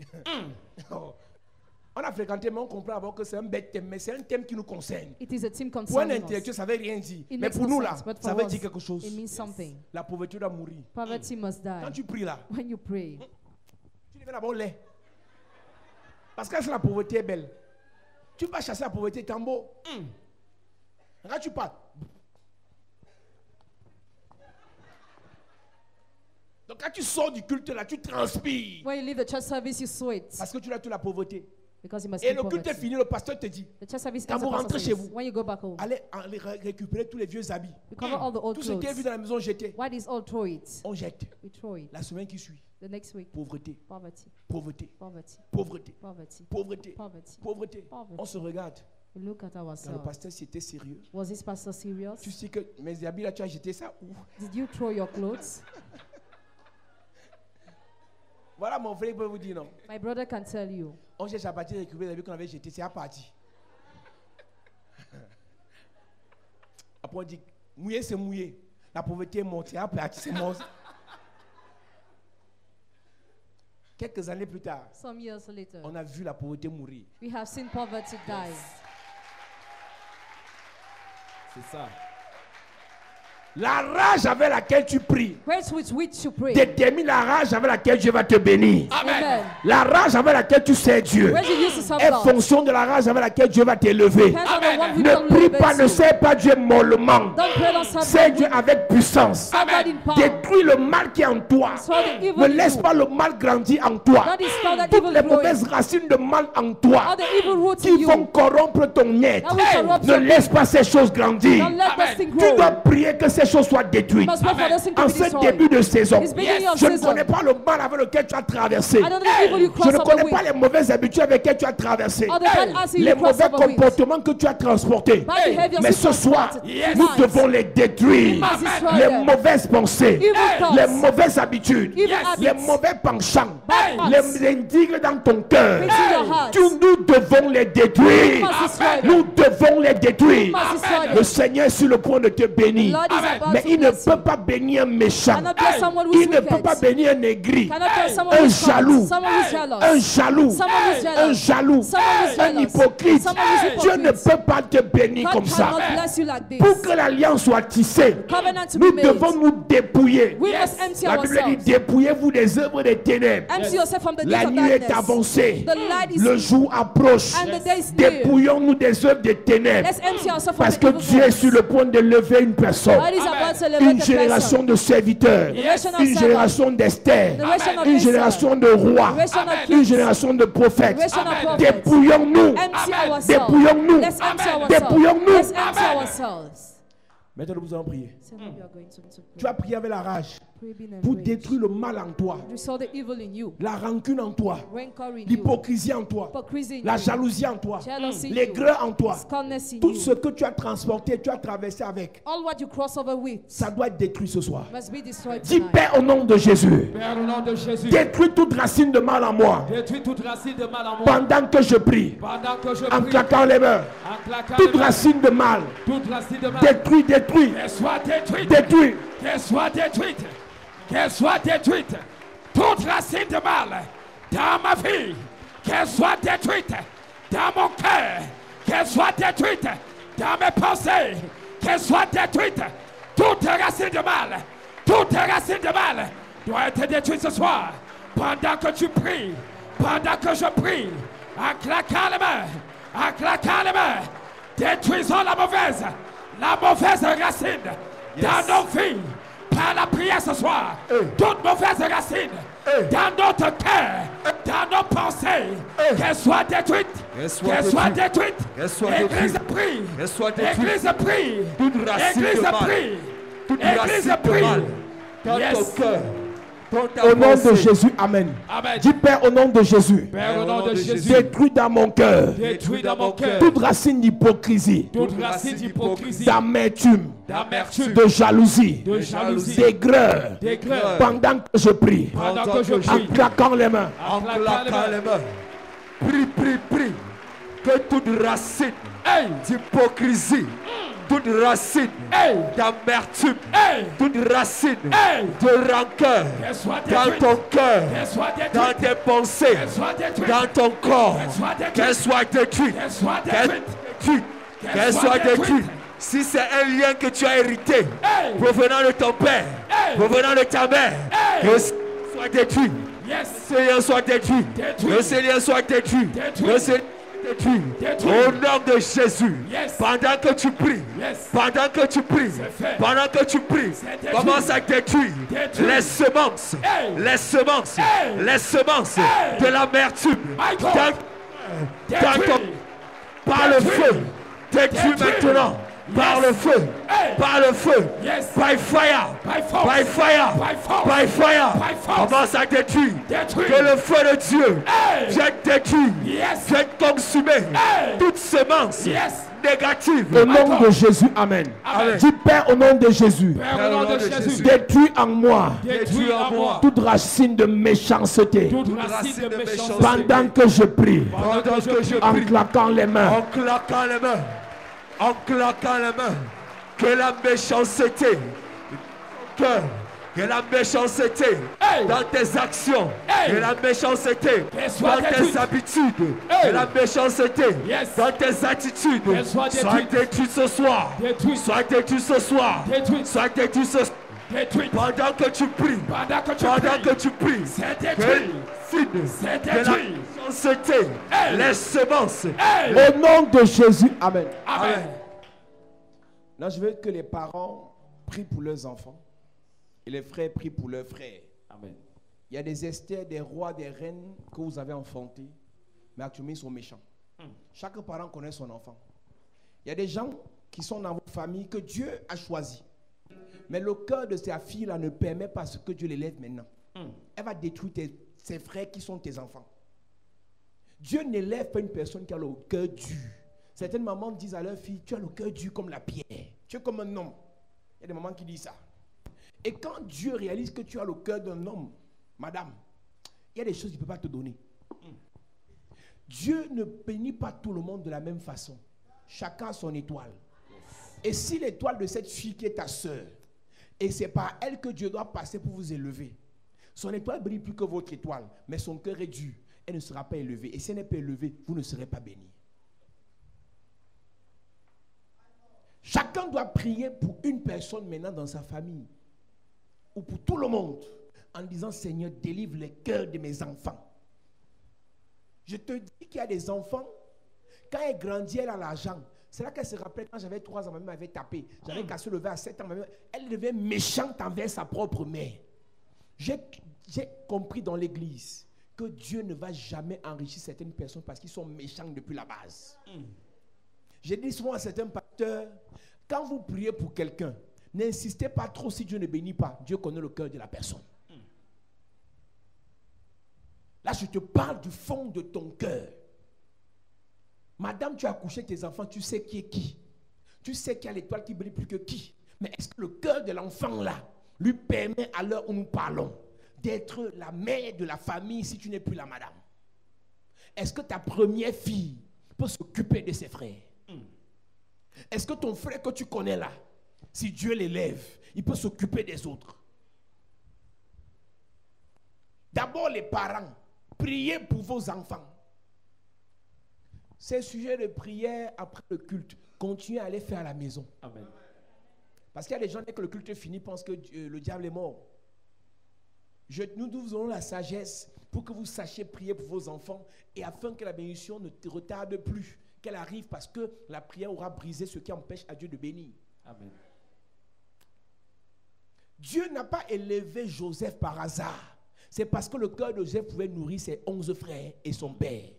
Oh. On a fréquenté, mais on comprend d'abord que c'est un bête thème, mais c'est un thème qui nous concerne. It is a team Pour un concerning intellectuel, us. ça ne veut rien dire. It Mais makes pour no nous, là, sense, but ça for veut us, dire quelque chose. It means something. La pauvreté doit mourir. Poverty must Quand die. tu pries là, When you pray, tu deviens d'abord laid. Parce que si la pauvreté est belle, tu vas chasser la pauvreté, tambour. Quand tu pars. Donc quand tu sors du culte là, tu transpires. when you leave the church service, you sweat Parce que tu as toute la pauvreté. because you must Et keep le culte est poverty. fini, le pasteur te dit, The church service Quand ends, vous the pastor rentrez says, chez vous, when you go back home, allez récupérer tous les vieux habits. you cover all the old Tout ce qui est vu clothes. dans la maison jeté, Why these all throw it? on jette. We throw it. La semaine qui suit, The next week, pauvreté, poverty, pauvreté, poverty, pauvreté, poverty, pauvreté, poverty. pauvreté. Poverty. On se regarde. We look at Quand le ourselves. pasteur c'était sérieux, Was this pastor serious? tu sais que mes habits là, tu as jeté ça où? Did you throw your clothes? Voilà, mon frère peut vous dire non. My brother can tell you. On cherche à partir de récupérer les habits qu'on avait jetés, c'est à partir. Après on dit, mouiller c'est mouiller. La pauvreté est montée, à partir c'est mort. Quelques années plus tard, Some years later, on a vu la pauvreté mourir. we have seen poverty die. C'est ça. La rage avec laquelle tu pries Words with which you pray. détermine la rage avec laquelle Dieu va te bénir. Amen. La rage avec laquelle tu sais Dieu When you use to serve est God, fonction de la rage avec laquelle Dieu va t'élever. depends on the one who Ne can prie pas, elevate ne you. sers pas Dieu mollement. Don't pray, don't serve C'est God Dieu with- avec puissance. serve God in power. Détruis le mal qui est en toi. Destroy the evil Ne in laisse you. pas le mal grandir en toi. Don't destroy that Toutes evil les growing. mauvaises racines de mal en toi All the evil roots qui in you. vont corrompre ton être. That will corrupt Ne your laisse pas ces choses grandir. Don't let this thing Tu grow. dois prier que ces choses soient détruites. You must pray for this thing to En be ce destroyed. début de saison, It's beginning of je ne season. connais pas le mal avec lequel tu as traversé. I don't know the evil you Je cross ne over connais pas with. les mauvaises habitudes avec lesquelles tu as traversé. All the bad acts you Les cross mauvais over with. comportements que tu as transportés. Bad behaviors Mais you ce soir, transported. nous Tonight, devons les détruire. must destroy Les them. mauvaises pensées, Evil thoughts. les mauvaises habitudes, Evil les habits. mauvais penchants, Bad les thoughts. indignes dans ton cœur. Things in your heart. Nous devons les détruire. must destroy them. Nous devons les détruire. must destroy them. Le Seigneur est sur le point de te bénir. Lord is about Mais to il ne bless you. peut pas bénir un méchant. Cannot bless someone who's Il ne peut wicked. pas bénir un aigri, Cannot bless someone un who's jaloux, corrupt. Someone who's jealous. un jaloux, Someone who's jealous. un jaloux, Someone who's un jealous. hypocrite. Someone who's Dieu ne hypocrite. peut pas te bénir God comme ça. cannot bless you like this. Pour que l'alliance soit tissée, Covenant to nous be made. devons nous dépouiller. We must empty La Bible dit, ourselves. dépouillez-vous des œuvres des ténèbres. Empty yourself from the La deeds of nuit est darkness. avancée. The light is Le jour approche. and the day is near. Dépouillons-nous des œuvres des ténèbres. Let's empty ourselves from Parce the que evil Dieu est works. sur le point de lever une personne. God is about to elevate Une a génération person. de serviteurs. Generation of Une servants. génération d'Esther. Generation of Une Esther. génération de rois. Generation of Une kings. génération de prophètes. Generation of prophets. Dépouillons-nous. Empty ourselves. Dépouillons-nous. Let's empty ourselves. Dépouillons-nous. Let's empty ourselves. Maintenant, nous allons prier. So now we are going to Tu as prié avec la rage pray, being pour enraged. détruire le mal en toi, Restore the evil in you. la rancune en toi, Rancor in you. l'hypocrisie en toi, Hypocrisy in la you. jalousie en toi, Jealousy in you. l'aigreur en toi. Scornness in Tout you. ce que tu as transporté, tu as traversé avec, All what you cross over with ça doit être détruit ce soir. must be destroyed Dis tonight. Père au nom de Jésus, Père, au nom de Jésus, détruis toute racine de mal en moi détruis toute racine de mal en moi. pendant que je prie, Pendant que je en prie, claquant les mains. en claquant Toute les mains, racine de mal, toute racine de mal, détruis, détruis, qu'elle soit détruite, détruis. qu'elle soit détruite, qu'elle soit détruite. Toute racine de mal dans ma vie, qu'elle soit détruite dans mon cœur, qu'elle soit détruite dans mes pensées, qu'elle soit détruite. Toute racine de mal, toute racine de mal doit être détruite ce soir. Pendant que tu pries, pendant que je prie, en claquant les mains, en claquant les mains, détruisons la mauvaise racine dans nos vies. Par la prière ce soir, toute mauvaise racine dans notre cœur, dans nos pensées, qu'elle soit détruite, qu'elle soit détruite. Église prie, Qu'elle soit détruite. Église prie, Toute racine Église de mal. prie, Toute Église racine de prie. mal dans Yes. ton cœur, dans ta Au nom de pensée. Jésus, Amen. Amen. Dis Père au nom de Jésus, Père, au nom de Jésus, détruis dans mon cœur détruis dans mon cœur toute racine d'hypocrisie, toute racine d'hypocrisie, d'amertume, d'amertume, de jalousie, de jalousie, d'aigreur. d'aigreur. Pendant que je prie, Pendant que je en prie, claquant les mains, En claquant les mains. Prie, prie, prie. Que toute racine hey, d'hypocrisie, toute racine d'amertume, toute racine de rancœur dans ton cœur, dans tes pensées, dans ton corps, qu'elle soit détruite, qu'elle soit détruite. Si c'est un lien que tu as hérité, provenant de ton père, provenant de ta mère, que soit détruit. Ce lien soit détruit. Que ce lien soit détruit. Que ce lien détruit. Au nom de Jésus. Pendant que tu pries, pendant que tu pries, pendant que tu pries, commence à détruire les semences, les semences, les semences de l'amertume dans ton, par le feu. Détruis maintenant. Par le feu, par le feu, by fire, by fire, by fire, commence à détruire, que le feu de Dieu vienne détruire, vienne consumer toute semence négative. Au nom de Jésus, amen. Dis Père, au nom de Jésus, détruis en moi toute racine de méchanceté. Pendant que je prie, en claquant les mains, en claquant les mains, que la méchanceté, que la méchanceté dans tes actions, que la méchanceté dans tes habitudes, que la méchanceté dans tes attitudes soit détruite ce soir, soit détruite ce soir, soit détruite ce soir. Pendant que tu pries, pendant que tu pries, que la méchanceté, les semences, au nom de Jésus, amen. Amen. Là, je veux que les parents prient pour leurs enfants et les frères prient pour leurs frères. Amen. Il y a des Esther, des rois, des reines que vous avez enfantés, mais actuellement ils sont méchants. Chaque parent connaît son enfant. Il y a des gens qui sont dans votre famille que Dieu a choisi. Mais le cœur de sa fille-là ne permet pas ce que Dieu l'élève maintenant. Elle va détruire ses frères qui sont tes enfants. Dieu n'élève pas une personne qui a le cœur dur. Certaines mamans disent à leur fille, tu as le cœur dur comme la pierre. Tu es comme un homme. Il y a des mamans qui disent ça. Et quand Dieu réalise que tu as le cœur d'un homme, madame, il y a des choses qu'il ne peut pas te donner. Dieu ne bénit pas tout le monde de la même façon. Chacun a son étoile. Et si l'étoile de cette fille qui est ta soeur, et c'est par elle que Dieu doit passer pour vous élever, son étoile brille plus que votre étoile, mais son cœur est dur, elle ne sera pas élevée. Et si elle n'est pas élevée, vous ne serez pas béni. Chacun doit prier pour une personne maintenant dans sa famille, ou pour tout le monde, en disant, Seigneur, délivre les cœurs de mes enfants. Je te dis qu'il y a des enfants, quand elle grandit, elle a l'argent. C'est là qu'elle se rappelle, quand j'avais 3 ans, ma mère m'avait tapé. J'avais cassé le verre à 7 ans. Elle devait méchante envers sa propre mère. J'ai compris dans l'église que Dieu ne va jamais enrichir certaines personnes parce qu'ils sont méchants depuis la base. J'ai dit souvent à certains pasteurs, quand vous priez pour quelqu'un, n'insistez pas trop si Dieu ne bénit pas. Dieu connaît le cœur de la personne. Là, je te parle du fond de ton cœur. Madame, tu as accouché tes enfants, tu sais qui est qui. Tu sais qu'il y a l'étoile qui brille plus que qui. Mais est-ce que le cœur de l'enfant là lui permet à l'heure où nous parlons d'être la mère de la famille si tu n'es plus la madame? Est-ce que ta première fille peut s'occuper de ses frères? Est-ce que ton frère que tu connais là, si Dieu l'élève, il peut s'occuper des autres? D'abord les parents, priez pour vos enfants. Ces sujets de prière après le culte, continuez à les faire à la maison. Amen. Parce qu'il y a des gens, dès que le culte finit, pensent que le diable est mort. Nous vous donnons la sagesse pour que vous sachiez prier pour vos enfants et afin que la bénédiction ne te retarde plus, qu'elle arrive parce que la prière aura brisé ce qui empêche à Dieu de bénir. Amen. Dieu n'a pas élevé Joseph par hasard. C'est parce que le cœur de Joseph pouvait nourrir ses 11 frères et son père.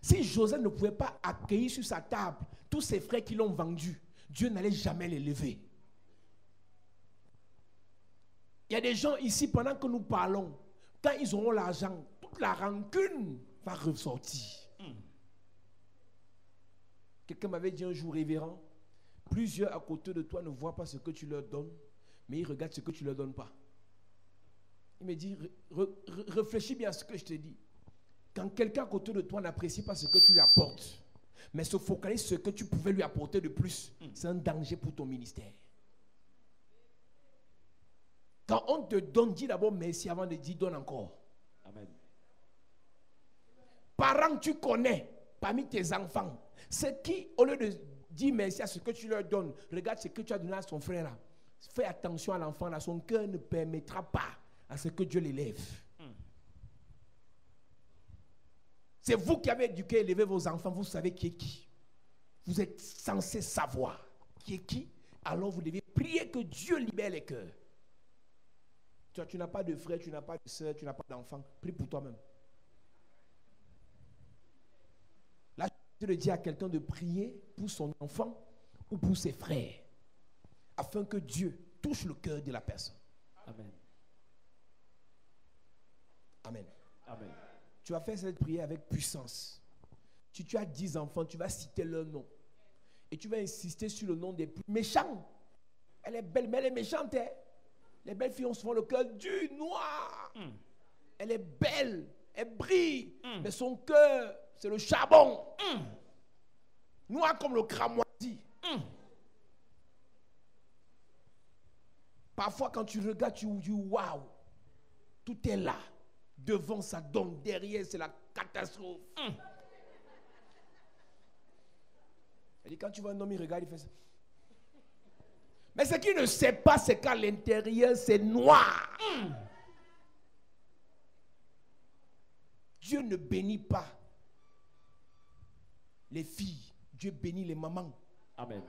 Si Joseph ne pouvait pas accueillir sur sa table tous ses frères qui l'ont vendu, Dieu n'allait jamais l'élever. Il y a des gens ici, pendant que nous parlons, quand ils auront l'argent, toute la rancune va ressortir. Quelqu'un m'avait dit un jour, révérend, plusieurs à côté de toi ne voient pas ce que tu leur donnes, mais ils regardent ce que tu ne leur donnes pas. Il me dit, réfléchis bien à ce que je te dis. Quand quelqu'un à côté de toi n'apprécie pas ce que tu lui apportes, Mais se focaliser sur ce que tu pouvais lui apporter de plus, c'est un danger pour ton ministère. Quand on te donne, dis d'abord merci avant de dire donne encore. Amen. Parents que tu connais parmi tes enfants, c'est qui, au lieu de dire merci à ce que tu leur donnes, regarde ce que tu as donné à son frère là. Fais attention à l'enfant là, son cœur ne permettra pas à ce que Dieu l'élève. C'est vous qui avez éduqué, élevé vos enfants, vous savez qui est qui. Vous êtes censé savoir qui est qui. Alors vous devez prier que Dieu libère les cœurs. Tu n'as pas de frère, tu n'as pas de soeur, tu n'as pas d'enfant. Prie pour toi-même. Là, je te dis à quelqu'un de prier pour son enfant ou pour ses frères, afin que Dieu touche le cœur de la personne. Amen. Amen. Amen. Tu vas faire cette prière avec puissance. Si tu as 10 enfants, tu vas citer leur nom. Et tu vas insister sur le nom des plus méchants. Elle est belle, mais elle est méchante. Hein? Les belles filles ont souvent le cœur dur, noir. Elle est belle, elle brille. Mais son cœur, c'est le charbon. Noir comme le cramoisi. Parfois, quand tu regardes, tu dis waouh, tout est là. Devant, ça donne. Derrière, c'est la catastrophe. Elle dit, quand tu vois un homme, il regarde, il fait ça. Mais ce qu'il ne sait pas, c'est qu'à l'intérieur, c'est noir. Dieu ne bénit pas les filles. Dieu bénit les mamans. Amen.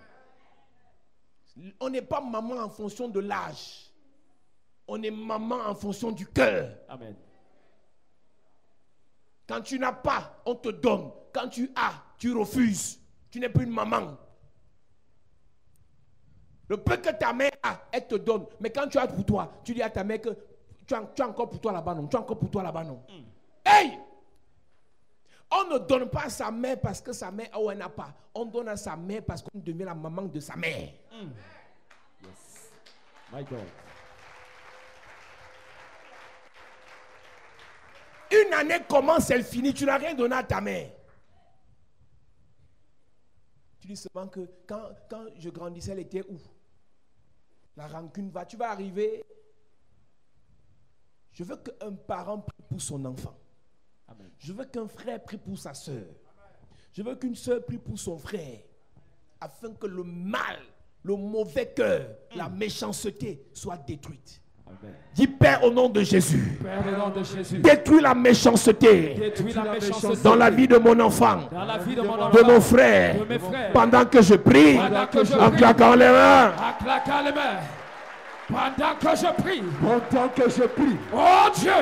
On n'est pas maman en fonction de l'âge. On est maman en fonction du cœur. Amen. Quand tu n'as pas, on te donne. Quand tu as, tu refuses. Tu n'es plus une maman. Le peu que ta mère a, elle te donne. Mais quand tu as pour toi, tu dis à ta mère que tu as encore pour toi là-bas, non. Tu as encore pour toi là-bas, non. Hey! On ne donne pas à sa mère parce que sa mère, elle n'a pas. On donne à sa mère parce qu'on devient la maman de sa mère. Yes. My God. Une année commence, elle finit, tu n'as rien donné à ta mère. Tu dis seulement que quand je grandissais, elle était où? La rancune va, tu vas arriver. Je veux qu'un parent prie pour son enfant. Amen. Je veux qu'un frère prie pour sa soeur. Je veux qu'une soeur prie pour son frère. Afin que le mal, le mauvais cœur, la méchanceté soit détruite. Amen. Dis Père au nom de Jésus. Père, au nom de Jésus. Détruis la méchanceté. Détruis la méchanceté Dans la vie de mon enfant. dans la vie de mon enfant, De nos frères. de mes frères. Pendant que je prie. Pendant que je En prie. claquant les mains. En claquant les mains. Pendant que je prie. Pendant que je prie, Oh Dieu.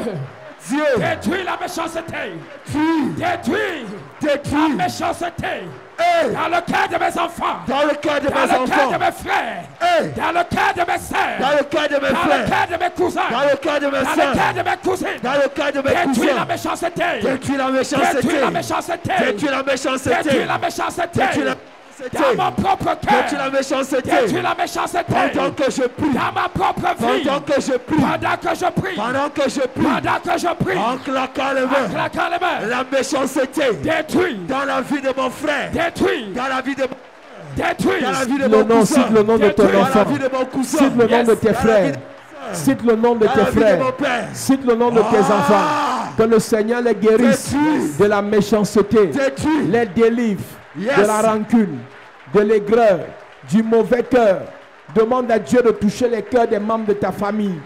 Dieu, Détruis la méchanceté. détruis Détruis la méchanceté. hey, Dans le cœur de mes enfants. dans le cœur de Dans mes le cœur enfants, de mes frères. hey, Dans le cœur de mes sœurs. dans le cœur de mes Dans le frères, cœur de mes cousins. dans le cœur de mes Dans le soeurs, cœur de mes cousines. dans le cœur de mes Détruis la cousins, méchanceté. détruis la méchanceté, Détruis la méchanceté. détruis la méchanceté, Détruis la méchanceté. détruis la Dans mon méchanceté, propre cœur. détruis la méchanceté, Détruis la méchanceté. pendant que je prie, Dans ma propre vie. pendant que je prie, Pendant que je prie. pendant que je prie, Pendant que je prie. en claquant les En mains, claquant les mains. la méchanceté Détruis. dans la vie de mon frère, Détruis. dans la vie de Détruis. dans la vie de Le mon nom, cousin, cite le nom de ton Détruis. dans la enfant. vie de mon cousin, Cite le nom de tes dans la vie frères. de Cite le nom de dans tes la vie de frères. mon père, Cite le nom de tes enfants. Que le Seigneur les guérisse Détruis. de la méchanceté. détruis, Les délivre Yes. de la rancune, de l'aigreur, du mauvais cœur. Demande à Dieu de toucher les cœurs des membres de ta famille.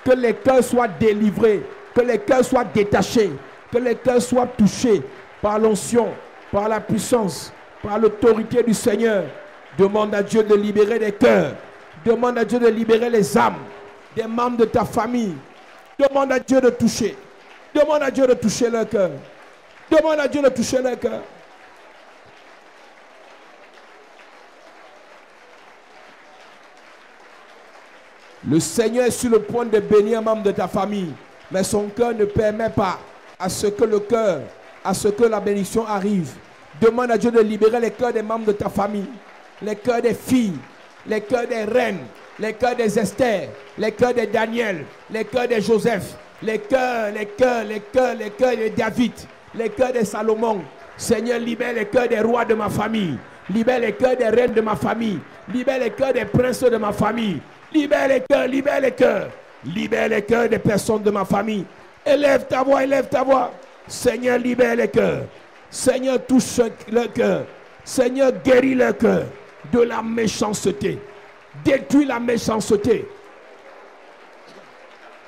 Que les cœurs soient délivrés. Que les cœurs soient détachés. Que les cœurs soient touchés par l'onction, par la puissance, par l'autorité du Seigneur. Demande à Dieu de libérer les cœurs. Demande à Dieu de libérer les âmes des membres de ta famille. Demande à Dieu de toucher. Demande à Dieu de toucher leur cœur. Demande à Dieu de toucher leur cœur. Le Seigneur est sur le point de bénir un membre de ta famille, mais son cœur ne permet pas à ce que le cœur, à ce que la bénédiction arrive. Demande à Dieu de libérer les cœurs des membres de ta famille, les cœurs des filles, les cœurs des reines, les cœurs des Esther, les cœurs des Daniel, les cœurs des Joseph, les cœurs de David, les cœurs de Salomon. Seigneur, libère les cœurs des rois de ma famille. Libère les cœurs des reines de ma famille. Libère les cœurs des princes de ma famille. Libère les cœurs, libère les cœurs. Libère les cœurs des personnes de ma famille. Élève ta voix, élève ta voix. Seigneur, libère les cœurs. Seigneur, touche leur cœur. Seigneur, guéris leur cœur de la méchanceté. Détruis la méchanceté.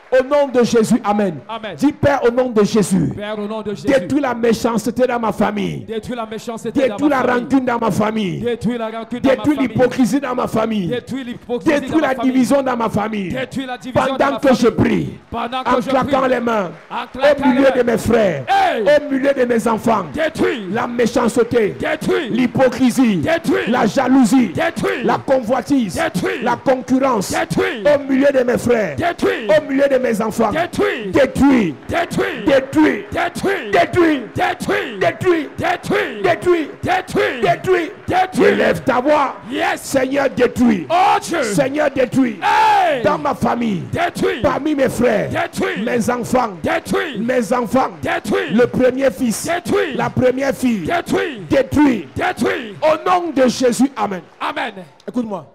Au nom de Jésus, amen. Amen. Dis Père, au nom de Jésus. Père, au nom de Jésus. Détruis la méchanceté dans ma famille. Détruis la méchanceté Détruis la rancune dans ma famille. Détruis la rancune dans ma Détruis famille. l'hypocrisie dans ma famille. Détruis l'hypocrisie Détruis dans ma la famille. division dans ma famille. Détruis la division dans Pendant ma que je famille. prie, Pendant que en je claquant prie. les mains, En claquant au milieu les de mains. mes frères, Hey! au milieu de mes enfants, Détruis. la méchanceté, Détruis. l'hypocrisie, Détruis. la jalousie, Détruis. la convoitise, Détruis. la concurrence, Détruis. au milieu de mes frères, Détruis. au milieu de mes enfants, Détruis. détruis, Détruis. détruis, Détruis. détruis, Détruis. détruis, Détruis. détruis, Détruis. détruis, Détruis. élève ta voix, Yes. Seigneur, détruis, Oh Dieu. Seigneur, détruis, Hey. dans ma famille, Détruis. parmi mes frères, Détruis. mes enfants, Détruis. mes enfants, Détruis. le premier fils, Détruis. la première fille, Détruis. détruit. Détruis. Au nom de Jésus, amen. Amen. Écoute-moi,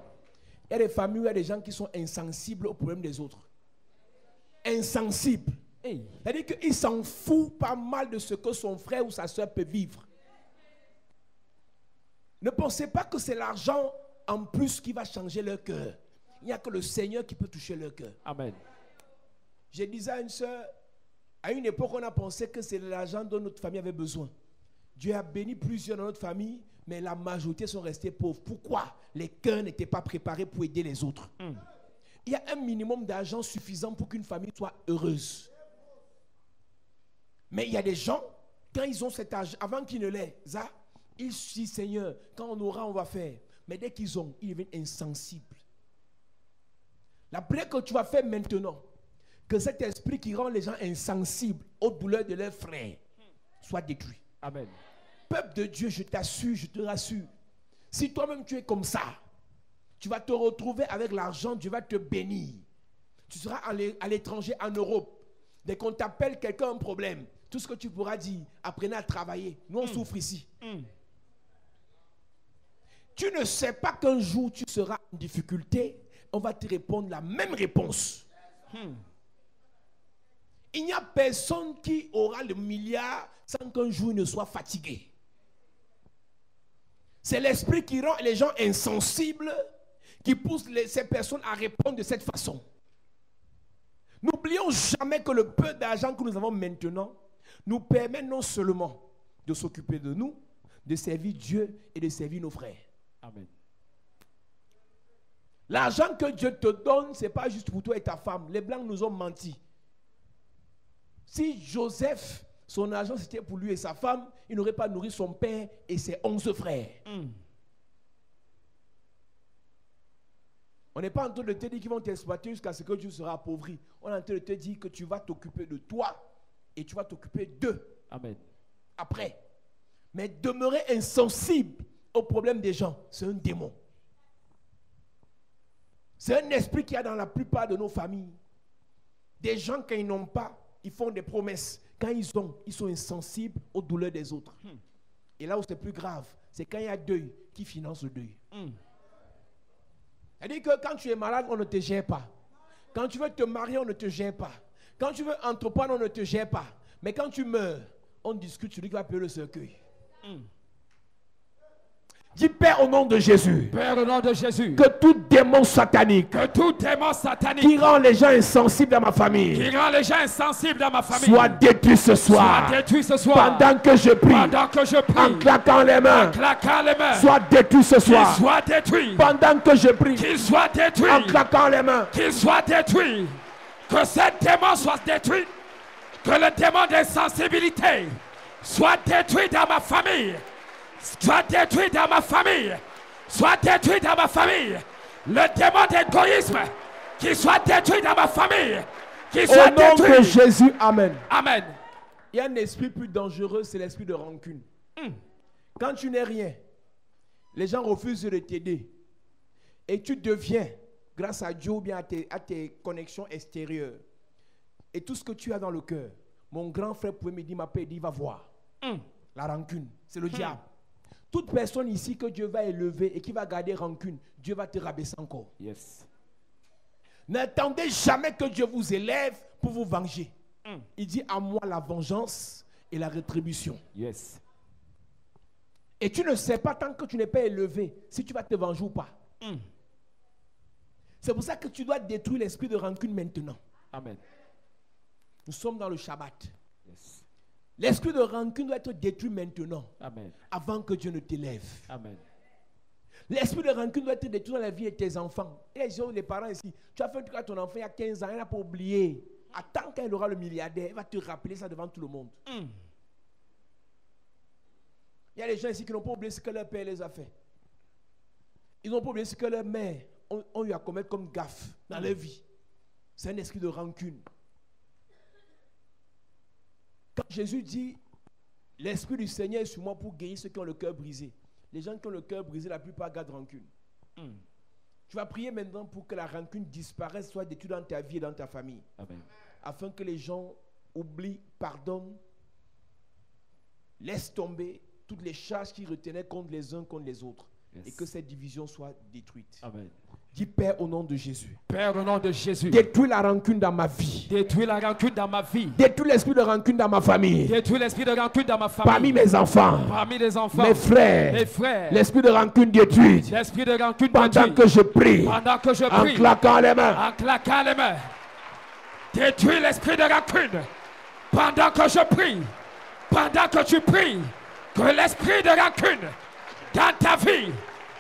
il y a des familles où il y a des gens qui sont insensibles aux problèmes des autres. Insensibles. Hey. C'est-à-dire qu'il s'en fout pas mal de ce que son frère ou sa soeur peut vivre. Ne pensez pas que c'est l'argent en plus qui va changer leur cœur. Il n'y a que le Seigneur qui peut toucher leur cœur. Amen. Je disais à une soeur, à une époque, on a pensé que c'est l'argent dont notre famille avait besoin. Dieu a béni plusieurs dans notre famille, mais la majorité sont restés pauvres. Pourquoi? Les cœurs n'étaient pas préparés pour aider les autres. Il y a un minimum d'argent suffisant pour qu'une famille soit heureuse. Mais il y a des gens, quand ils ont cet argent, avant qu'ils ne l'aient, ils se disent, Seigneur, quand on aura, on va faire. Mais dès qu'ils ont, ils deviennent insensibles. La prière que tu vas faire maintenant, que cet esprit qui rend les gens insensibles aux douleurs de leurs frères soit détruit. Amen. Peuple de Dieu, je t'assure, je te rassure. Si toi-même tu es comme ça, tu vas te retrouver avec l'argent, Dieu va te bénir. Tu seras à l'étranger, en Europe. Dès qu'on t'appelle quelqu'un a un problème, tout ce que tu pourras dire, apprenez à travailler. Nous, on souffre ici. Tu ne sais pas qu'un jour tu seras en difficulté, on va te répondre la même réponse. Il n'y a personne qui aura le milliard sans qu'un jour il ne soit fatigué. C'est l'esprit qui rend les gens insensibles, qui pousse ces personnes à répondre de cette façon. N'oublions jamais que le peu d'argent que nous avons maintenant nous permet non seulement de s'occuper de nous, de servir Dieu et de servir nos frères. Amen. L'argent que Dieu te donne, ce n'est pas juste pour toi et ta femme. Les Blancs nous ont menti. Si Joseph, son argent c'était pour lui et sa femme, il n'aurait pas nourri son père et ses 11 frères. On n'est pas en train de te dire qu'ils vont t'exploiter jusqu'à ce que Dieu sera appauvri. On est en train de te dire que tu vas t'occuper de toi et tu vas t'occuper d'eux. Amen. Après. Mais demeurer insensible aux problèmes des gens, c'est un démon. C'est un esprit qu'il y a dans la plupart de nos familles. Des gens, quand ils n'ont pas, ils font des promesses. Quand ils ont, ils sont insensibles aux douleurs des autres. Et là où c'est plus grave, c'est quand il y a deuil qui finance le deuil. C'est-à-dire que quand tu es malade, on ne te gère pas. Quand tu veux te marier, on ne te gère pas. Quand tu veux entreprendre, on ne te gère pas. Mais quand tu meurs, on discute sur lui qui va payer le cercueil. Dis Père au nom de Jésus. Père, au nom de Jésus. Que tout démon satanique. Que tout démon satanique. Qui rend les gens insensibles dans ma famille. Qui rend les gens insensibles dans ma famille. Soit détruit ce soir. Soit détruit ce soir. Pendant que je prie. Pendant que je prie. En claquant les mains. En claquant les mains. Soit détruit ce soir. Qu'il soit détruit. Pendant que je prie. Qu'il soit détruit. En claquant les mains. Qu'il soit détruit. Que ce démon soit détruit. Que le démon d'insensibilité soit détruit dans ma famille. Soit détruit dans ma famille. Soit détruit dans ma famille. Le démon d'égoïsme qui soit détruit dans ma famille. Qui soit détruit. Au nom de Jésus, amen. Amen. Il y a un esprit plus dangereux, c'est l'esprit de rancune. Quand tu n'es rien, les gens refusent de t'aider. Et tu deviens, grâce à Dieu ou bien à tes connexions extérieures, et tout ce que tu as dans le cœur, mon grand frère pouvait me dire, ma paix, il dit, va voir. La rancune, c'est le diable. Toute personne ici que Dieu va élever et qui va garder rancune, Dieu va te rabaisser encore. Yes. N'attendez jamais que Dieu vous élève pour vous venger. Il dit à moi la vengeance et la rétribution. Yes. Et tu ne sais pas tant que tu n'es pas élevé si tu vas te venger ou pas. C'est pour ça que tu dois détruire l'esprit de rancune maintenant. Amen. Nous sommes dans le Shabbat. Yes. L'esprit de rancune doit être détruit maintenant. Amen. Avant que Dieu ne t'élève. Amen. L'esprit de rancune doit être détruit dans la vie de tes enfants. Et les parents ici, tu as fait un truc à ton enfant il y a 15 ans, il n'a pas oublié. Attends quand il aura le milliardaire, il va te rappeler ça devant tout le monde. Il y a des gens ici qui n'ont pas oublié ce que leur père les a fait. Ils n'ont pas oublié ce que leur mère ont eu à commettre comme gaffe dans leur vie. C'est un esprit de rancune. Quand Jésus dit, l'esprit du Seigneur est sur moi pour guérir ceux qui ont le cœur brisé. Les gens qui ont le cœur brisé, la plupart gardent rancune. Tu vas prier maintenant pour que la rancune disparaisse, soit détruite dans ta vie et dans ta famille. Amen. Afin que les gens oublient, pardonnent, laissent tomber toutes les charges qu'ils retenaient contre les uns contre les autres. Yes. Et que cette division soit détruite. Amen. Dis Père au nom de Jésus. Père, au nom de Jésus. Détruis la rancune dans ma vie. Détruis la rancune dans ma vie. Détruis l'esprit de rancune dans ma famille. Détruis l'esprit de rancune dans ma famille. Parmi mes enfants. Parmi les enfants. Mes frères. Mes frères. L'esprit de rancune détruit. L'esprit de rancune Pendant détruit. que je prie. Pendant que je En prie. claquant les mains. En claquant les mains. Détruis l'esprit de rancune. Pendant que je prie. Pendant que tu pries. Que l'esprit de rancune dans ta vie,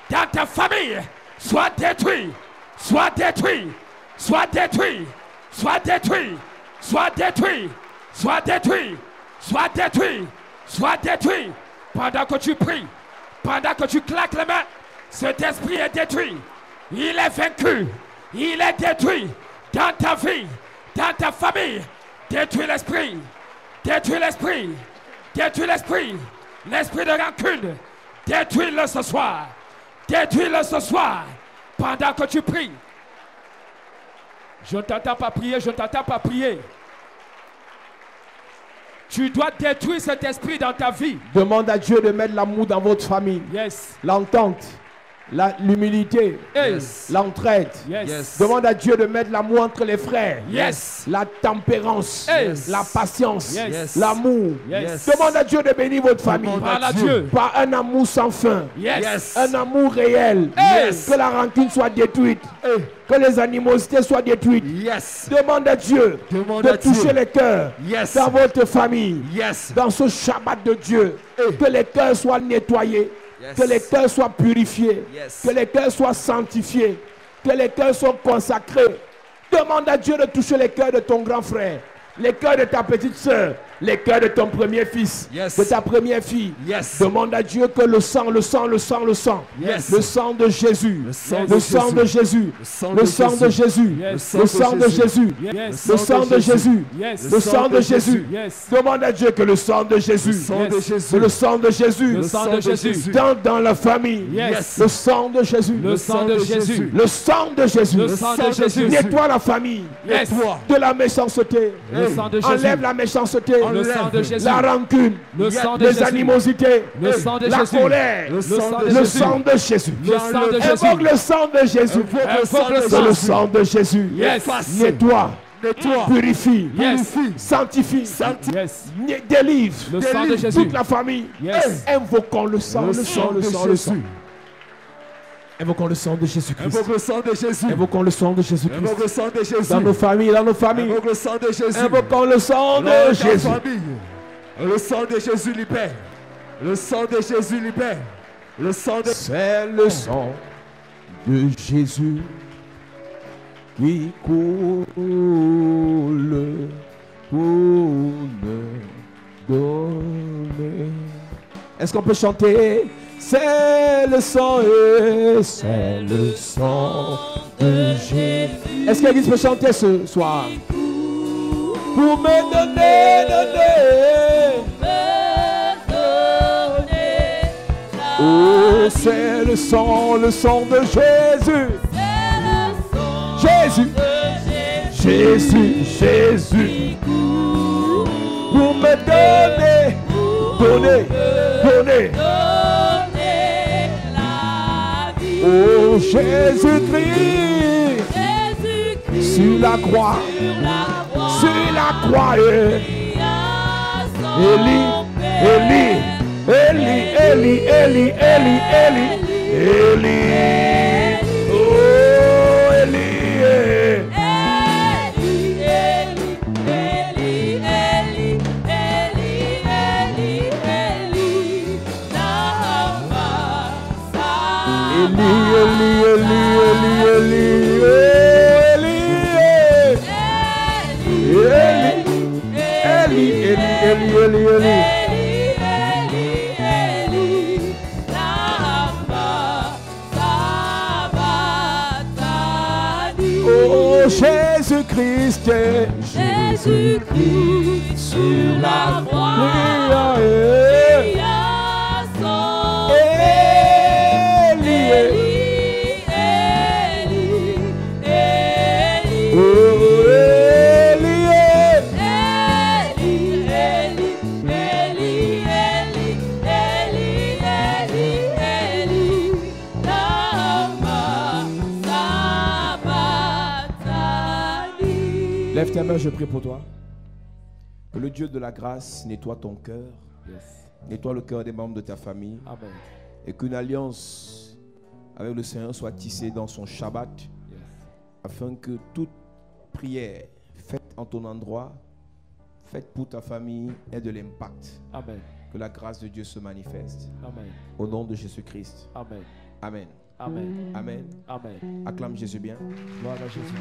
dans ta famille, soit détruit. Soit détruit. Soit détruit. Soit détruit. Soit détruit. Soit détruit. Soit détruit. Soit détruit. Pendant que tu pries. Pendant que tu claques les mains. Cet esprit est détruit. Il est vaincu. Il est détruit. Dans ta vie. Dans ta famille. Détruis l'esprit. Détruis l'esprit. Détruis l'esprit. L'esprit de rancune. Détruis-le ce soir. Détruis-le ce soir. Pendant que tu pries. Je ne t'entends pas prier. Je ne t'entends pas prier. Tu dois détruire cet esprit dans ta vie. Demande à Dieu de mettre l'amour dans votre famille. Yes. L'entente. L'humilité, Yes. l'entraide. Yes. Demande à Dieu de mettre l'amour entre les frères. Yes. La tempérance, Yes. la patience, Yes. l'amour. Yes. Demande à Dieu de bénir votre famille. Parle à Dieu. Par un amour sans fin. Yes. Un amour réel. Yes. Que la rancune soit détruite. Que les animosités soient détruites. Yes. Demande à Dieu Demande de à toucher Dieu. les cœurs Yes. dans votre famille. Yes. Dans ce Shabbat de Dieu. Que les cœurs soient nettoyés. Yes. Que les cœurs soient purifiés. Yes. Que les cœurs soient sanctifiés. Que les cœurs soient consacrés. Demande à Dieu de toucher les cœurs de ton grand frère. Les cœurs de ta petite soeur. Les cœurs de ton premier fils. Yes. De ta première fille. Yes. Demande à Dieu que le sang. Yes. Le sang de Jésus. Le sang Le de sang de Jésus. Le sang Le de sang de Jésus. Jésus. Yes. Le sang de Jésus. Yes. Le sang de Jésus. Yes. Le sang de Jésus. Yes. Demande à Dieu que le sang de Jésus. Le sang de Yes. Jésus. Le sang de Jésus. Le sang de Jésus. Dans la famille. Yes. Le sang de Jésus. Le sang de Jésus. Le sang de Jésus. Le sang de Jésus. Nettoie la famille. Yes. De la méchanceté. Le sang de Jésus. Enlève la méchanceté. Le sang de Jésus. La rancune. Le sang de Les Jésus. animosités. Le sang de La Jésus. colère. Le sang de Le Jésus. sang de Jésus. Le sang de Jésus. Invoque le sang de Jésus. Invoque le sang de C'est le Jésus. sang de Jésus. Yes. Nettoie. Nettoie. Purifie. Yes. Sanctifie. Yes. Délivre. Le sang de Jésus. Toute la famille. Yes. Invoquons le sang. Le sang. Le sang. Le sang. Invoquons le sang de Jésus-Christ. Invoque le sang de Jésus. Invoquons le sang de Jésus-Christ. Invoque le sang de Jésus. Dans nos familles, dans nos familles. Invoque le sang de Jésus. Invoquons le sang Dans de ta Jésus. famille. Le sang de Jésus libère. Le sang de Jésus libère. Le sang de C'est le sang de Jésus qui coule pour me donner. Est-ce qu'on peut chanter? C'est le sang et c'est le sang de Jésus. Est-ce que l'Église peut chanter ce soir? Pour me donner. Oh, c'est le sang de Jésus. Jésus. Pour me donner de donner, donner. Donner la vie. Oh Jésus-Christ, Jésus-Christ sur la croix, sur la croix. Eli, Eli, Eli, Eli, Eli, Eli, Eli, Eli. Oh Eli. Oh Jésus-Christ, Jésus-Christ sur la croix, il a sauvé. Eli, Eli, Eli, oh Eli, Eli, Eli, Eli, Eli, Eli, Eli, lama sabachthani. Lève tes mains, je prie pour toi. Que le Dieu de la grâce nettoie ton cœur, nettoie le cœur des membres de ta famille. Amen. Et qu'une alliance avec le Seigneur soit tissée dans son Shabbat, afin que toute prière faite en ton endroit, faite pour ta famille, ait de l'impact. Amen. Que la grâce de Dieu se manifeste. Amen. Au nom de Jésus-Christ. Amen. Amen. Amen. Amen. Amen. Acclame Jésus bien. Gloire à Jésus.